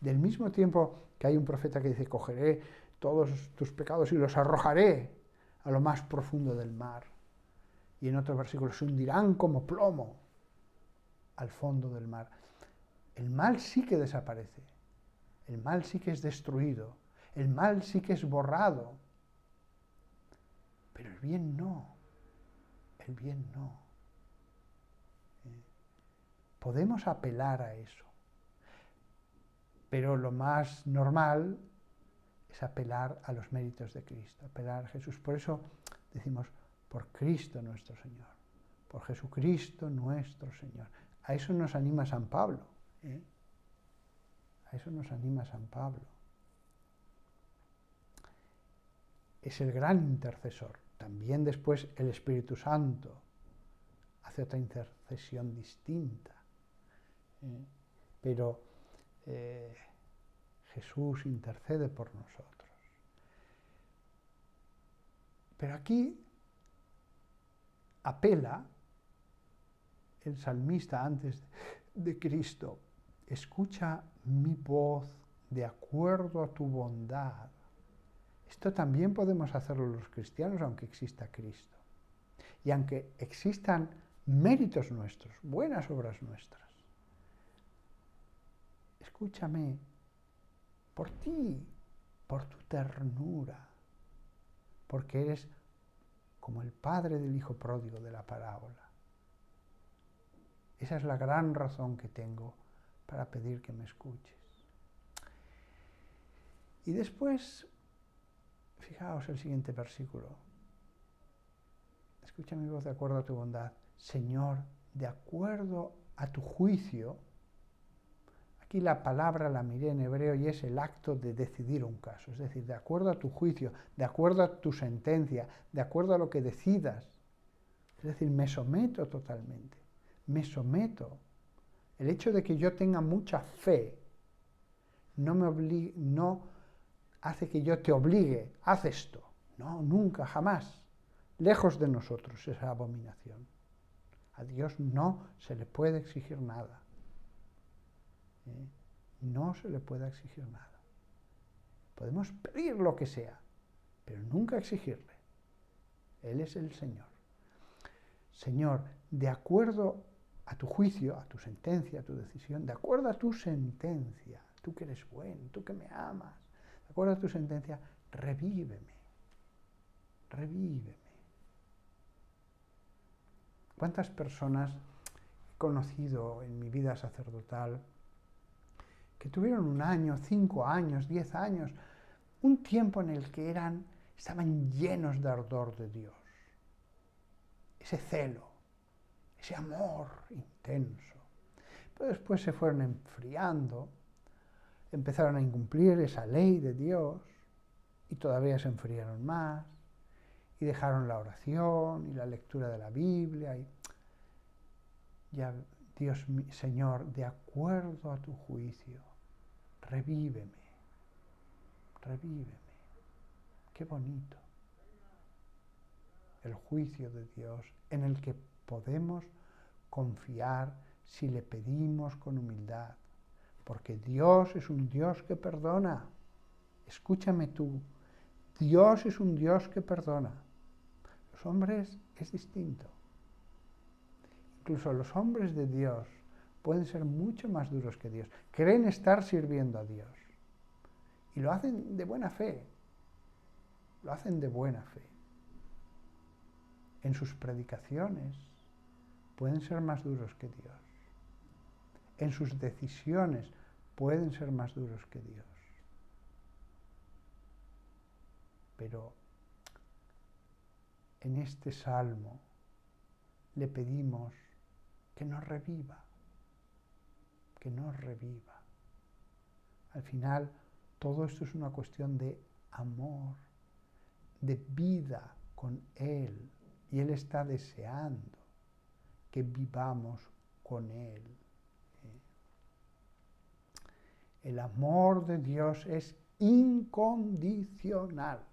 Del mismo tiempo que hay un profeta que dice, cogeré todos tus pecados y los arrojaré a lo más profundo del mar. Y en otros versículos se hundirán como plomo al fondo del mar. El mal sí que desaparece. El mal sí que es destruido. El mal sí que es borrado. Pero el bien no. El bien no. Podemos apelar a eso. Pero lo más normal es apelar a los méritos de Cristo, apelar a Jesús. Por eso decimos, por Cristo nuestro Señor, por Jesucristo nuestro Señor. A eso nos anima San Pablo. A eso nos anima San Pablo. Es el gran intercesor. También después el Espíritu Santo hace otra intercesión distinta. Pero Jesús intercede por nosotros. Pero aquí apela el salmista antes de Cristo, escucha mi voz de acuerdo a tu bondad. Esto también podemos hacerlo los cristianos, aunque exista Cristo. Y aunque existan méritos nuestros, buenas obras nuestras. Escúchame, por ti, por tu ternura, porque eres como el padre del hijo pródigo de la parábola. Esa es la gran razón que tengo para pedir que me escuches. Y después, fijaos el siguiente versículo. Escucha mi voz de acuerdo a tu bondad. Señor, de acuerdo a tu juicio. Aquí la palabra la miré en hebreo y es el acto de decidir un caso. Es decir, de acuerdo a tu juicio, de acuerdo a tu sentencia, de acuerdo a lo que decidas. Es decir, me someto totalmente. Me someto. El hecho de que yo tenga mucha fe no hace que yo te obligue, haz esto. No, nunca, jamás. Lejos de nosotros esa abominación. A Dios no se le puede exigir nada. No se le puede exigir nada. Podemos pedir lo que sea, pero nunca exigirle. Él es el Señor. Señor, de acuerdo a tu juicio, a tu sentencia, a tu decisión, de acuerdo a tu sentencia, tú que eres bueno, tú que me amas, de acuerdo a tu sentencia, revíveme, revíveme. ¿Cuántas personas he conocido en mi vida sacerdotal que tuvieron 1 año, 5 años, 10 años, un tiempo en el que estaban llenos de ardor de Dios, ese celo, ese amor intenso. Pero después se fueron enfriando, empezaron a incumplir esa ley de Dios y todavía se enfriaron más y dejaron la oración y la lectura de la Biblia y ya, Dios, Señor, de acuerdo a tu juicio, revíveme, revíveme. Qué bonito. El juicio de Dios en el que podemos confiar si le pedimos con humildad. Porque Dios es un Dios que perdona. Escúchame tú. Dios es un Dios que perdona. Los hombres es distinto. Incluso los hombres de Dios pueden ser mucho más duros que Dios. Creen estar sirviendo a Dios. Y lo hacen de buena fe. Lo hacen de buena fe. En sus predicaciones pueden ser más duros que Dios. En sus decisiones pueden ser más duros que Dios. Pero en este salmo le pedimos que nos reviva, que nos reviva. Al final, todo esto es una cuestión de amor, de vida con Él, y Él está deseando que vivamos con Él. El amor de Dios es incondicional.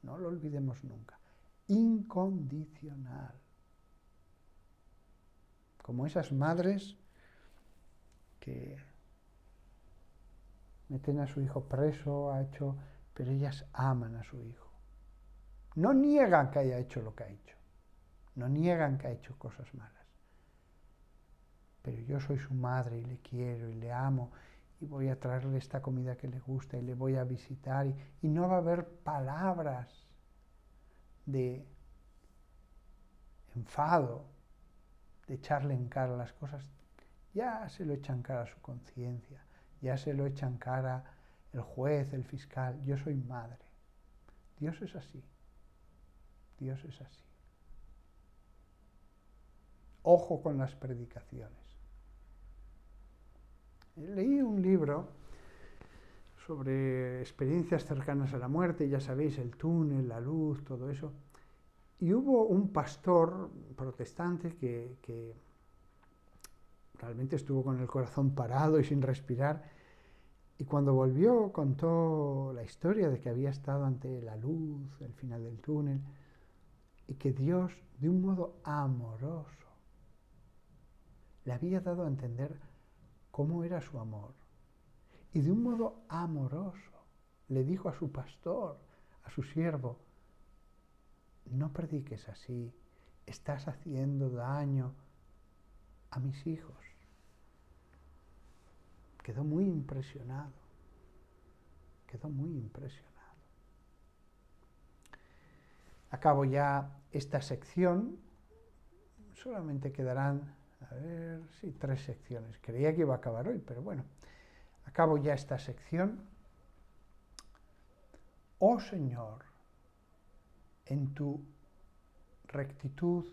No lo olvidemos nunca. Incondicional. Como esas madres que meten a su hijo preso, pero ellas aman a su hijo. No niegan que haya hecho lo que ha hecho. No niegan que ha hecho cosas malas. Pero yo soy su madre y le quiero y le amo y voy a traerle esta comida que le gusta y le voy a visitar y no va a haber palabras de enfado, de echarle en cara las cosas. Ya se lo echa en cara su conciencia, ya se lo echa en cara el juez, el fiscal. Yo soy madre. Dios es así. Dios es así. Ojo con las predicaciones. Leí un libro sobre experiencias cercanas a la muerte, ya sabéis, el túnel, la luz, todo eso. Y hubo un pastor protestante que realmente estuvo con el corazón parado y sin respirar, y cuando volvió contó la historia de que había estado ante la luz, el final del túnel, y que Dios, de un modo amoroso, le había dado a entender cómo era su amor. Y de un modo amoroso le dijo a su pastor, a su siervo, no prediques así, estás haciendo daño a mis hijos. Quedó muy impresionado, quedó muy impresionado. Acabo ya esta sección, solamente quedarán, a ver, sí, 3 secciones. Creía que iba a acabar hoy, pero bueno, acabo ya esta sección. Oh Señor, en tu rectitud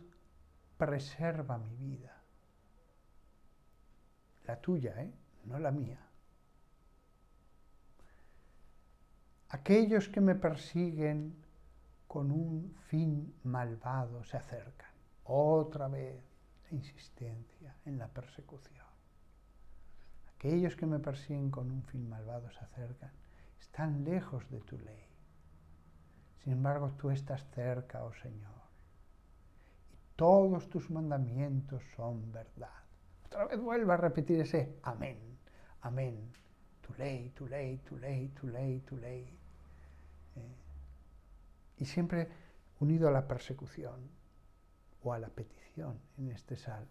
preserva mi vida. La tuya, no la mía. Aquellos que me persiguen con un fin malvado se acercan. Otra vez la insistencia en la persecución. Aquellos que me persiguen con un fin malvado se acercan. Están lejos de tu ley. Sin embargo, tú estás cerca, oh Señor. Y todos tus mandamientos son verdad. Otra vez vuelvo a repetir ese amén, amén. Tu ley, tu ley, tu ley, tu ley, tu ley. Y siempre unido a la persecución o a la petición en este salmo.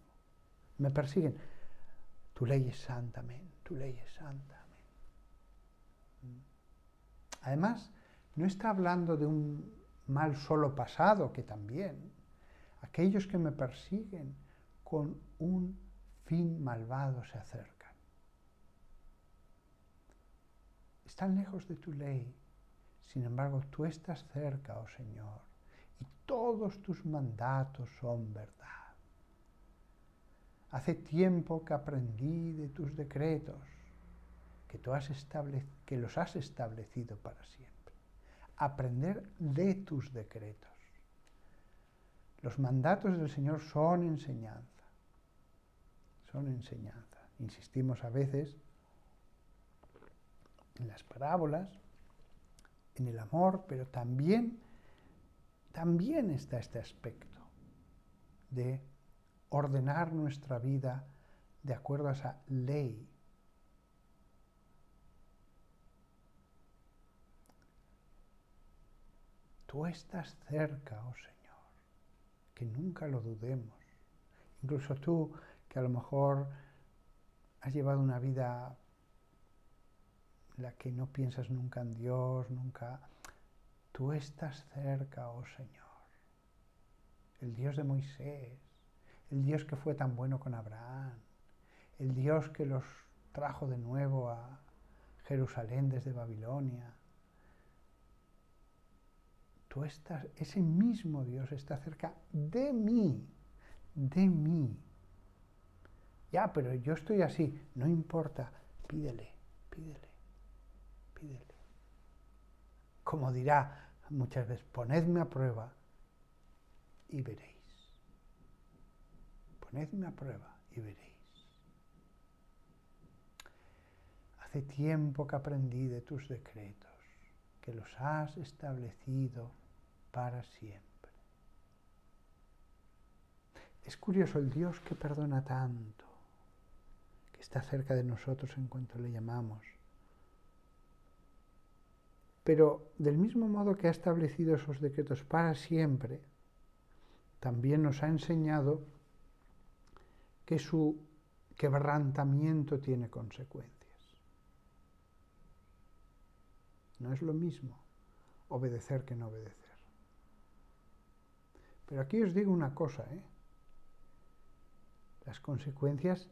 Me persiguen. Tu ley es santa, amén. Tu ley es santa, amén. Además, no está hablando de un mal solo pasado, que también. Aquellos que me persiguen con un fin malvado se acercan. Están lejos de tu ley. Sin embargo, tú estás cerca, oh Señor, y todos tus mandatos son verdad. Hace tiempo que aprendí de tus decretos, que los has establecido para siempre. Aprender de tus decretos. Los mandatos del Señor son enseñanza. Son enseñanza. Insistimos a veces en las parábolas, en el amor, pero también está este aspecto de ordenar nuestra vida de acuerdo a esa ley. Tú estás cerca, oh Señor, que nunca lo dudemos. Incluso tú, que a lo mejor has llevado una vida en la que no piensas nunca en Dios, nunca... Tú estás cerca, oh Señor, el Dios de Moisés, el Dios que fue tan bueno con Abraham, el Dios que los trajo de nuevo a Jerusalén desde Babilonia. Ese mismo Dios está cerca de mí, de mí. Ya, pero yo estoy así, no importa, pídele, pídele, pídele. Como dirá muchas veces, ponedme a prueba y veréis. Ponedme a prueba y veréis. Hace tiempo que aprendí de tus decretos, que los has establecido para siempre. Es curioso el Dios que perdona tanto, que está cerca de nosotros en cuanto le llamamos. Pero del mismo modo que ha establecido esos decretos para siempre, también nos ha enseñado que su quebrantamiento tiene consecuencias. No es lo mismo obedecer que no obedecer. Pero aquí os digo una cosa, Las consecuencias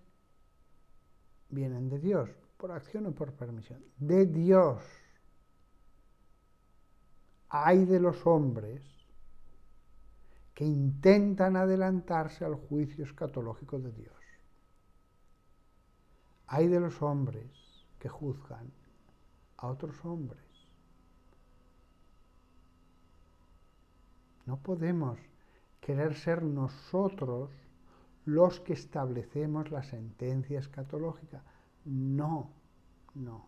vienen de Dios, por acción o por permisión. De Dios. Ay de los hombres que intentan adelantarse al juicio escatológico de Dios. Ay de los hombres que juzgan a otros hombres. No podemos querer ser nosotros los que establecemos la sentencia escatológica. No, no.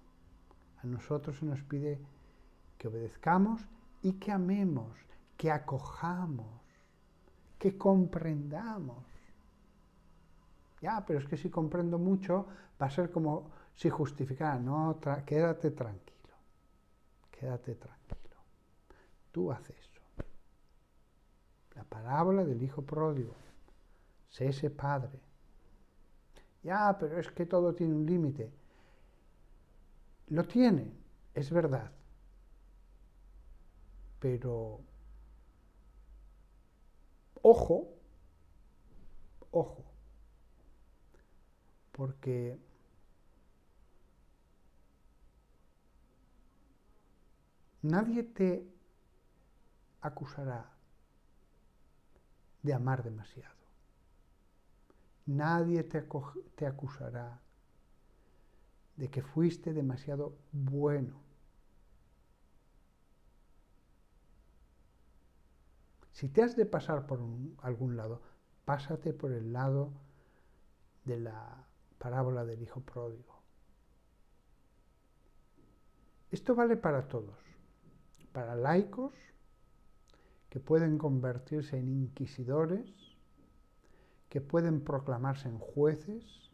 A nosotros se nos pide que obedezcamos y que amemos, que acojamos, que comprendamos. Ya, pero es que si comprendo mucho va a ser como si justificara. No, quédate tranquilo, quédate tranquilo. Tú haces eso. La parábola del hijo pródigo. Sé ese padre. Ya, pero es que todo tiene un límite. Lo tiene, es verdad. Pero, ojo, ojo, porque nadie te acusará de amar demasiado. Nadie te acusará de que fuiste demasiado bueno. Si te has de pasar por algún lado, pásate por el lado de la parábola del hijo pródigo. Esto vale para todos, para laicos que pueden convertirse en inquisidores, que pueden proclamarse en jueces,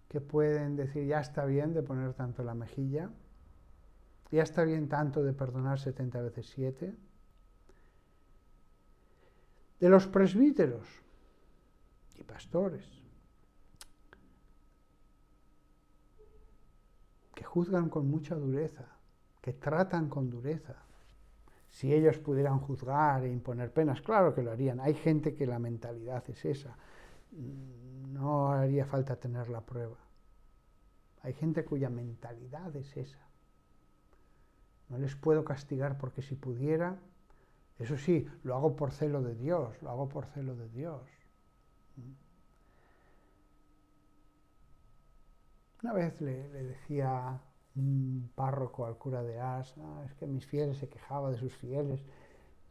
que pueden decir ya está bien de poner tanto la mejilla, ya está bien tanto de perdonar 70 veces 7, de los presbíteros y pastores, que juzgan con mucha dureza, que tratan con dureza. Si ellos pudieran juzgar e imponer penas, claro que lo harían. Hay gente que la mentalidad es esa. No haría falta tener la prueba. Hay gente cuya mentalidad es esa. No les puedo castigar porque si pudiera, eso sí, lo hago por celo de Dios, lo hago por celo de Dios. Una vez le decía un párroco al cura de Ars, es que mis fieles se quejaba de sus fieles,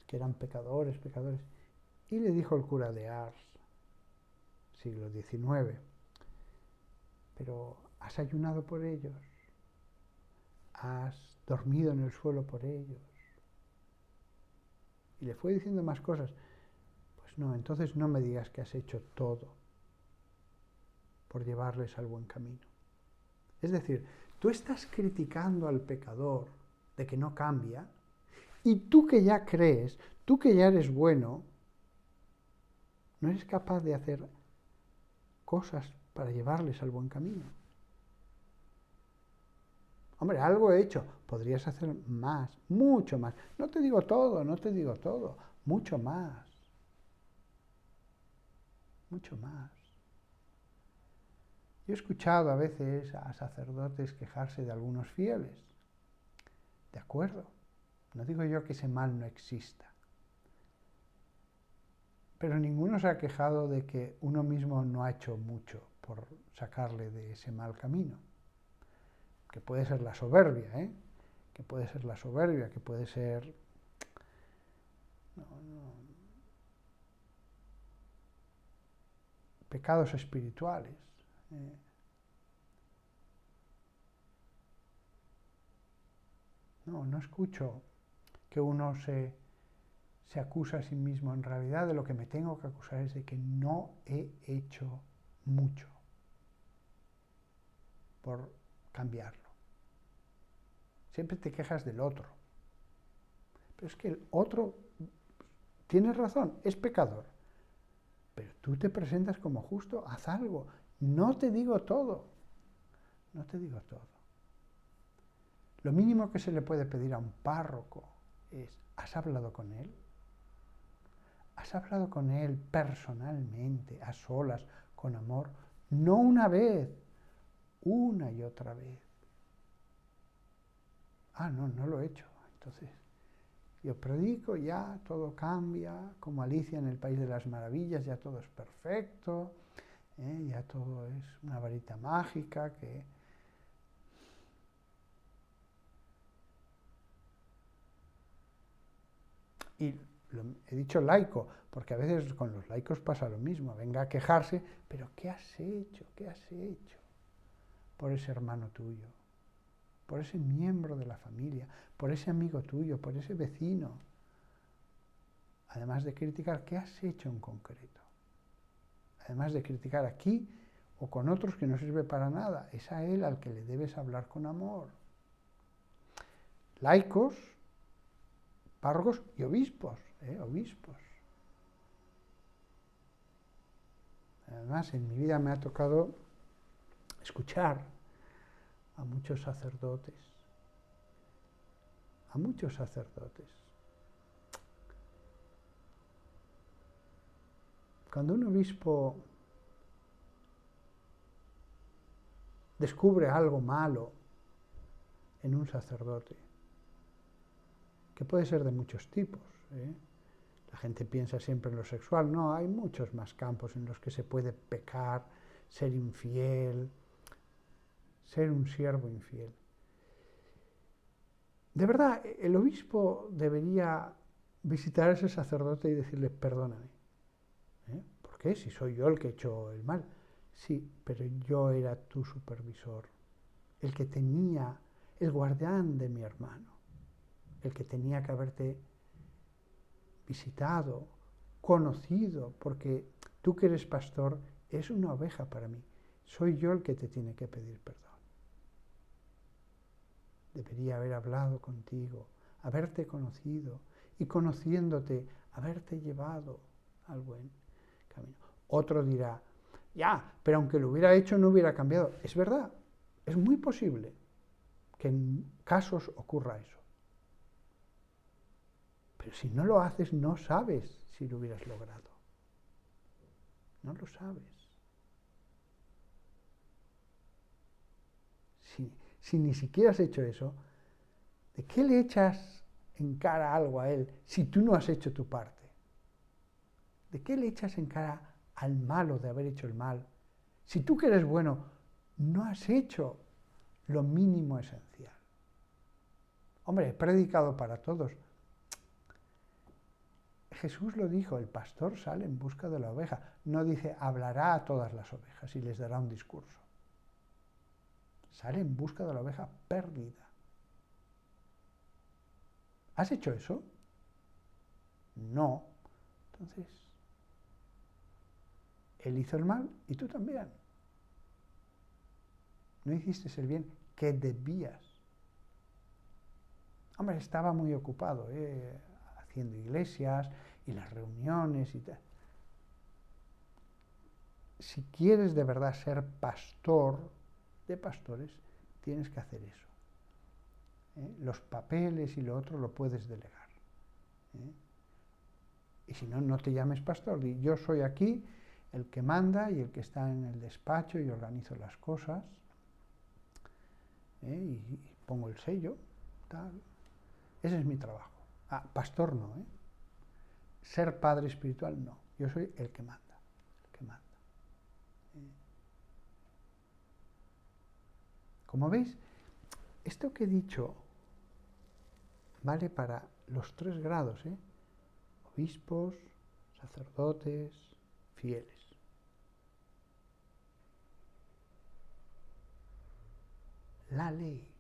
que eran pecadores, pecadores. Y le dijo el cura de Ars, siglo XIX, pero ¿has ayunado por ellos? ¿Has dormido en el suelo por ellos? Y le fue diciendo más cosas. Pues no, entonces no me digas que has hecho todo por llevarles al buen camino. Es decir, tú estás criticando al pecador de que no cambia, y tú que ya crees, tú que ya eres bueno, no eres capaz de hacer cosas para llevarles al buen camino. Hombre, algo he hecho, podrías hacer más, mucho más. No te digo todo, no te digo todo, mucho más, mucho más. Yo he escuchado a veces a sacerdotes quejarse de algunos fieles. De acuerdo, no digo yo que ese mal no exista. Pero ninguno se ha quejado de que uno mismo no ha hecho mucho por sacarle de ese mal camino. Que puede ser la soberbia, que puede ser la soberbia, que puede ser pecados espirituales. No escucho que uno se acusa a sí mismo. En realidad de lo que me tengo que acusar es de que no he hecho mucho por cambiarlo. Siempre te quejas del otro. Pero es que el otro, tienes razón, es pecador. Pero tú te presentas como justo, haz algo. No te digo todo. No te digo todo. Lo mínimo que se le puede pedir a un párroco es, ¿has hablado con él? ¿Has hablado con él personalmente, a solas, con amor? No una vez, una y otra vez. No lo he hecho. Entonces, yo predico, ya todo cambia, como Alicia en el País de las Maravillas, ya todo es perfecto, ya todo es una varita mágica que... Y he dicho laico, porque a veces con los laicos pasa lo mismo, venga a quejarse, pero ¿qué has hecho? ¿Qué has hecho por ese hermano tuyo? Por ese miembro de la familia, por ese amigo tuyo, por ese vecino. Además de criticar, ¿qué has hecho en concreto? Además de criticar aquí o con otros que no sirve para nada, es a él al que le debes hablar con amor. Laicos, párrocos y obispos, obispos. Además, en mi vida me ha tocado escuchar a muchos sacerdotes, Cuando un obispo descubre algo malo en un sacerdote, que puede ser de muchos tipos, la gente piensa siempre en lo sexual, no, hay muchos más campos en los que se puede pecar, ser infiel, ser un siervo infiel. De verdad, el obispo debería visitar a ese sacerdote y decirle, perdóname. ¿Por qué? Si soy yo el que he hecho el mal. Sí, pero yo era tu supervisor, el que tenía, el guardián de mi hermano, el que tenía que haberte visitado, conocido, porque tú que eres pastor, es una oveja para mí. Soy yo el que te tiene que pedir perdón. Debería haber hablado contigo, haberte conocido y conociéndote, haberte llevado al buen camino. Otro dirá, ya, pero aunque lo hubiera hecho no hubiera cambiado. Es verdad, es muy posible que en casos ocurra eso. Pero si no lo haces, no sabes si lo hubieras logrado. No lo sabes. Si ni siquiera has hecho eso, ¿De qué le echas en cara algo a él si tú no has hecho tu parte? ¿De qué le echas en cara al malo de haber hecho el mal? Si tú que eres bueno no has hecho lo mínimo esencial. Hombre, he predicado para todos. Jesús lo dijo, el pastor sale en busca de la oveja. No dice, hablará a todas las ovejas y les dará un discurso. Sale en busca de la oveja perdida. ¿Has hecho eso? No. Entonces, él hizo el mal y tú también. No hiciste el bien que debías. Hombre, estaba muy ocupado, haciendo iglesias y las reuniones y tal. Si quieres de verdad ser pastor de pastores, tienes que hacer eso. Los papeles y lo otro lo puedes delegar. Y si no, no te llames pastor. Yo soy aquí el que manda y el que está en el despacho y organizo las cosas. Y pongo el sello, tal. Ese es mi trabajo. Pastor no, Ser padre espiritual no. Yo soy el que manda, el que manda. Como veis, esto que he dicho vale para los 3 grados, obispos, sacerdotes, fieles. La ley.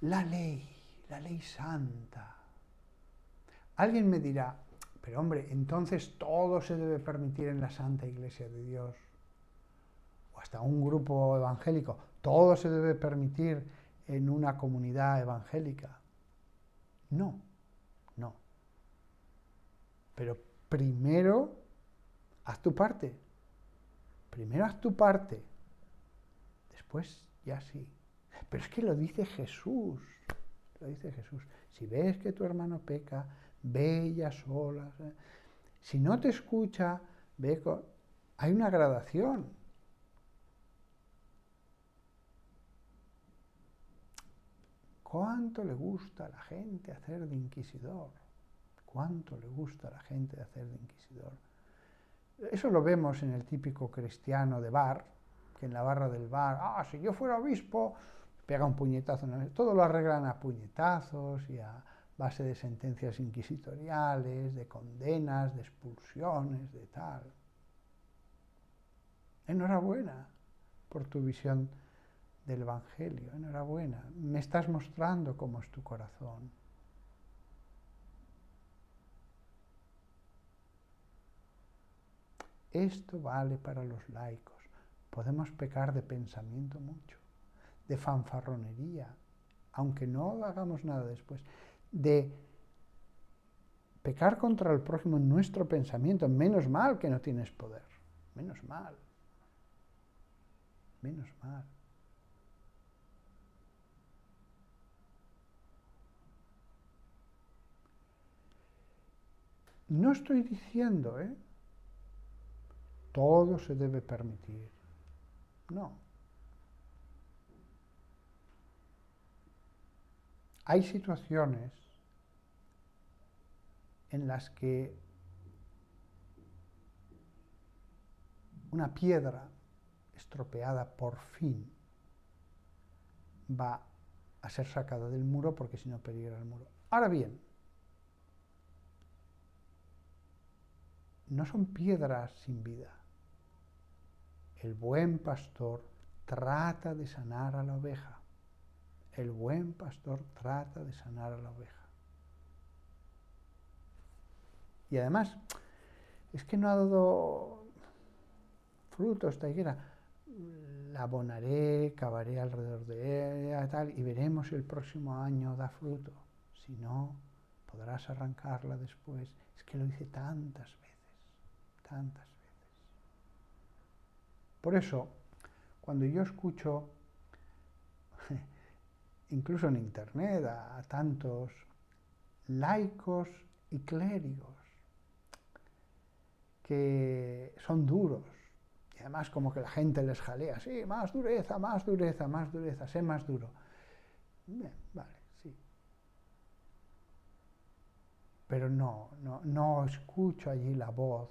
La ley santa. Alguien me dirá, pero hombre, entonces todo se debe permitir en la Santa Iglesia de Dios. O hasta un grupo evangélico. Todo se debe permitir en una comunidad evangélica. No, no. Pero primero haz tu parte. Primero haz tu parte. Después ya sí. Pero es que lo dice Jesús. Lo dice Jesús. Si ves que tu hermano peca, ve ella sola. Si no te escucha, ve con... Hay una gradación. ¿Cuánto le gusta a la gente hacer de inquisidor? ¿Cuánto le gusta a la gente hacer de inquisidor? Eso lo vemos en el típico cristiano de bar, que en la barra del bar, si yo fuera obispo, pega un puñetazo en la mesa. Todo lo arreglan a puñetazos y a base de sentencias inquisitoriales, de condenas, de expulsiones, de tal. Enhorabuena por tu visión del Evangelio, enhorabuena. Me estás mostrando cómo es tu corazón. Esto vale para los laicos. Podemos pecar de pensamiento mucho, de fanfarronería, aunque no hagamos nada después, de pecar contra el prójimo en nuestro pensamiento. Menos mal que no tienes poder. Menos mal. Menos mal. No estoy diciendo, todo se debe permitir. No. Hay situaciones en las que una piedra estropeada por fin va a ser sacada del muro porque si no peligra el muro. Ahora bien, no son piedras sin vida. El buen pastor trata de sanar a la oveja. El buen pastor trata de sanar a la oveja. Y además, es que no ha dado fruto esta higuera. La abonaré, cavaré alrededor de ella, tal, y veremos si el próximo año da fruto. Si no, podrás arrancarla después. Es que lo dice tantas veces, tantas veces. Por eso, cuando yo escucho, incluso en internet, a tantos laicos y clérigos que son duros, y además como que la gente les jalea, sí, más dureza, más dureza, más dureza, sé más duro. Bien, vale, sí. Pero no escucho allí la voz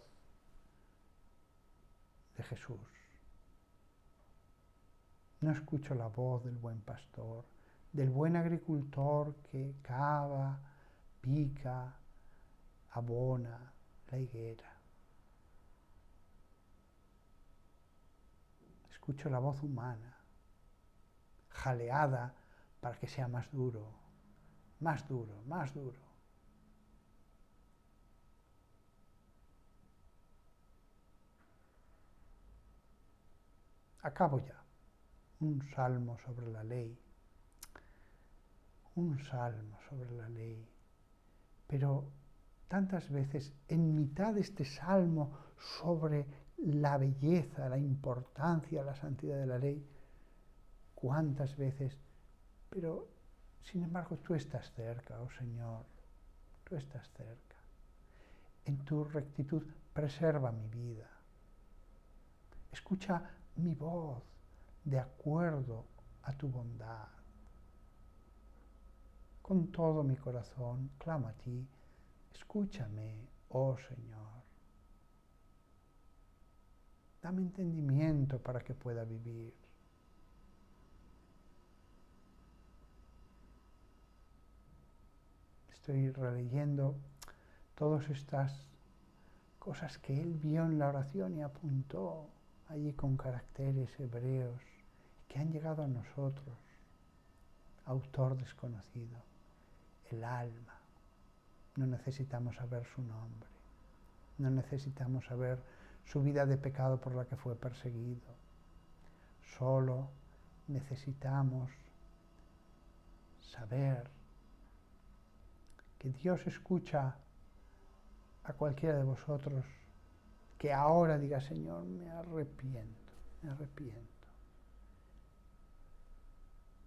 de Jesús. No escucho la voz del buen pastor, del buen agricultor que cava, pica, abona la higuera. Escucho la voz humana, jaleada para que sea más duro, más duro, más duro. Acabo ya. Un salmo sobre la ley. Un salmo sobre la ley. Pero tantas veces, en mitad de este salmo sobre la belleza, la importancia, la santidad de la ley, cuántas veces, pero sin embargo tú estás cerca, oh Señor, tú estás cerca. En tu rectitud preserva mi vida. Escucha mi voz de acuerdo a tu bondad. Con todo mi corazón clamo a ti, escúchame, oh Señor. Dame entendimiento para que pueda vivir. Estoy releyendo todas estas cosas que él vio en la oración y apuntó allí con caracteres hebreos que han llegado a nosotros. Autor desconocido, el alma. No necesitamos saber su nombre, no necesitamos saber su vida de pecado por la que fue perseguido. Solo necesitamos saber que Dios escucha a cualquiera de vosotros que ahora diga, Señor, me arrepiento, me arrepiento.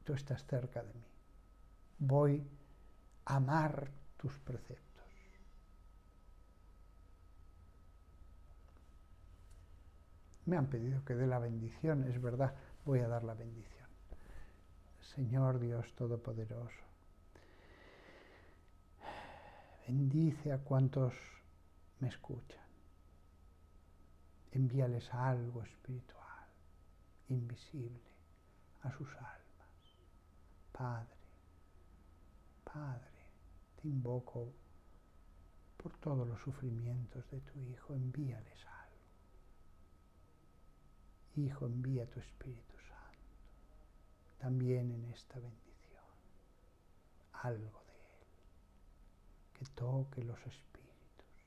Tú estás cerca de mí. Voy a amar tus preceptos. Me han pedido que dé la bendición, es verdad, voy a dar la bendición. Señor Dios Todopoderoso, bendice a cuantos me escuchan. Envíales algo espiritual, invisible, a sus almas. Padre, Padre, te invoco por todos los sufrimientos de tu Hijo, envíales algo. Hijo, envía tu Espíritu Santo, también en esta bendición, algo de Él, que toque los espíritus,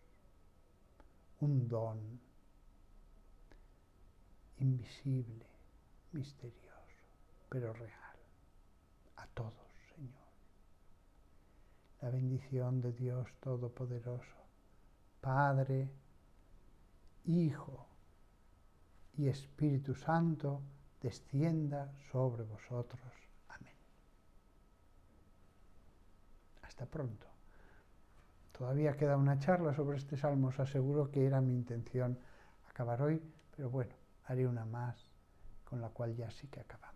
un don invisible, misterioso, pero real, a todos, Señor. La bendición de Dios Todopoderoso, Padre, Hijo y Espíritu Santo, descienda sobre vosotros. Amén. Hasta pronto. Todavía queda una charla sobre este salmo. Os aseguro que era mi intención acabar hoy, pero bueno, haré una más, con la cual ya sí que acabamos.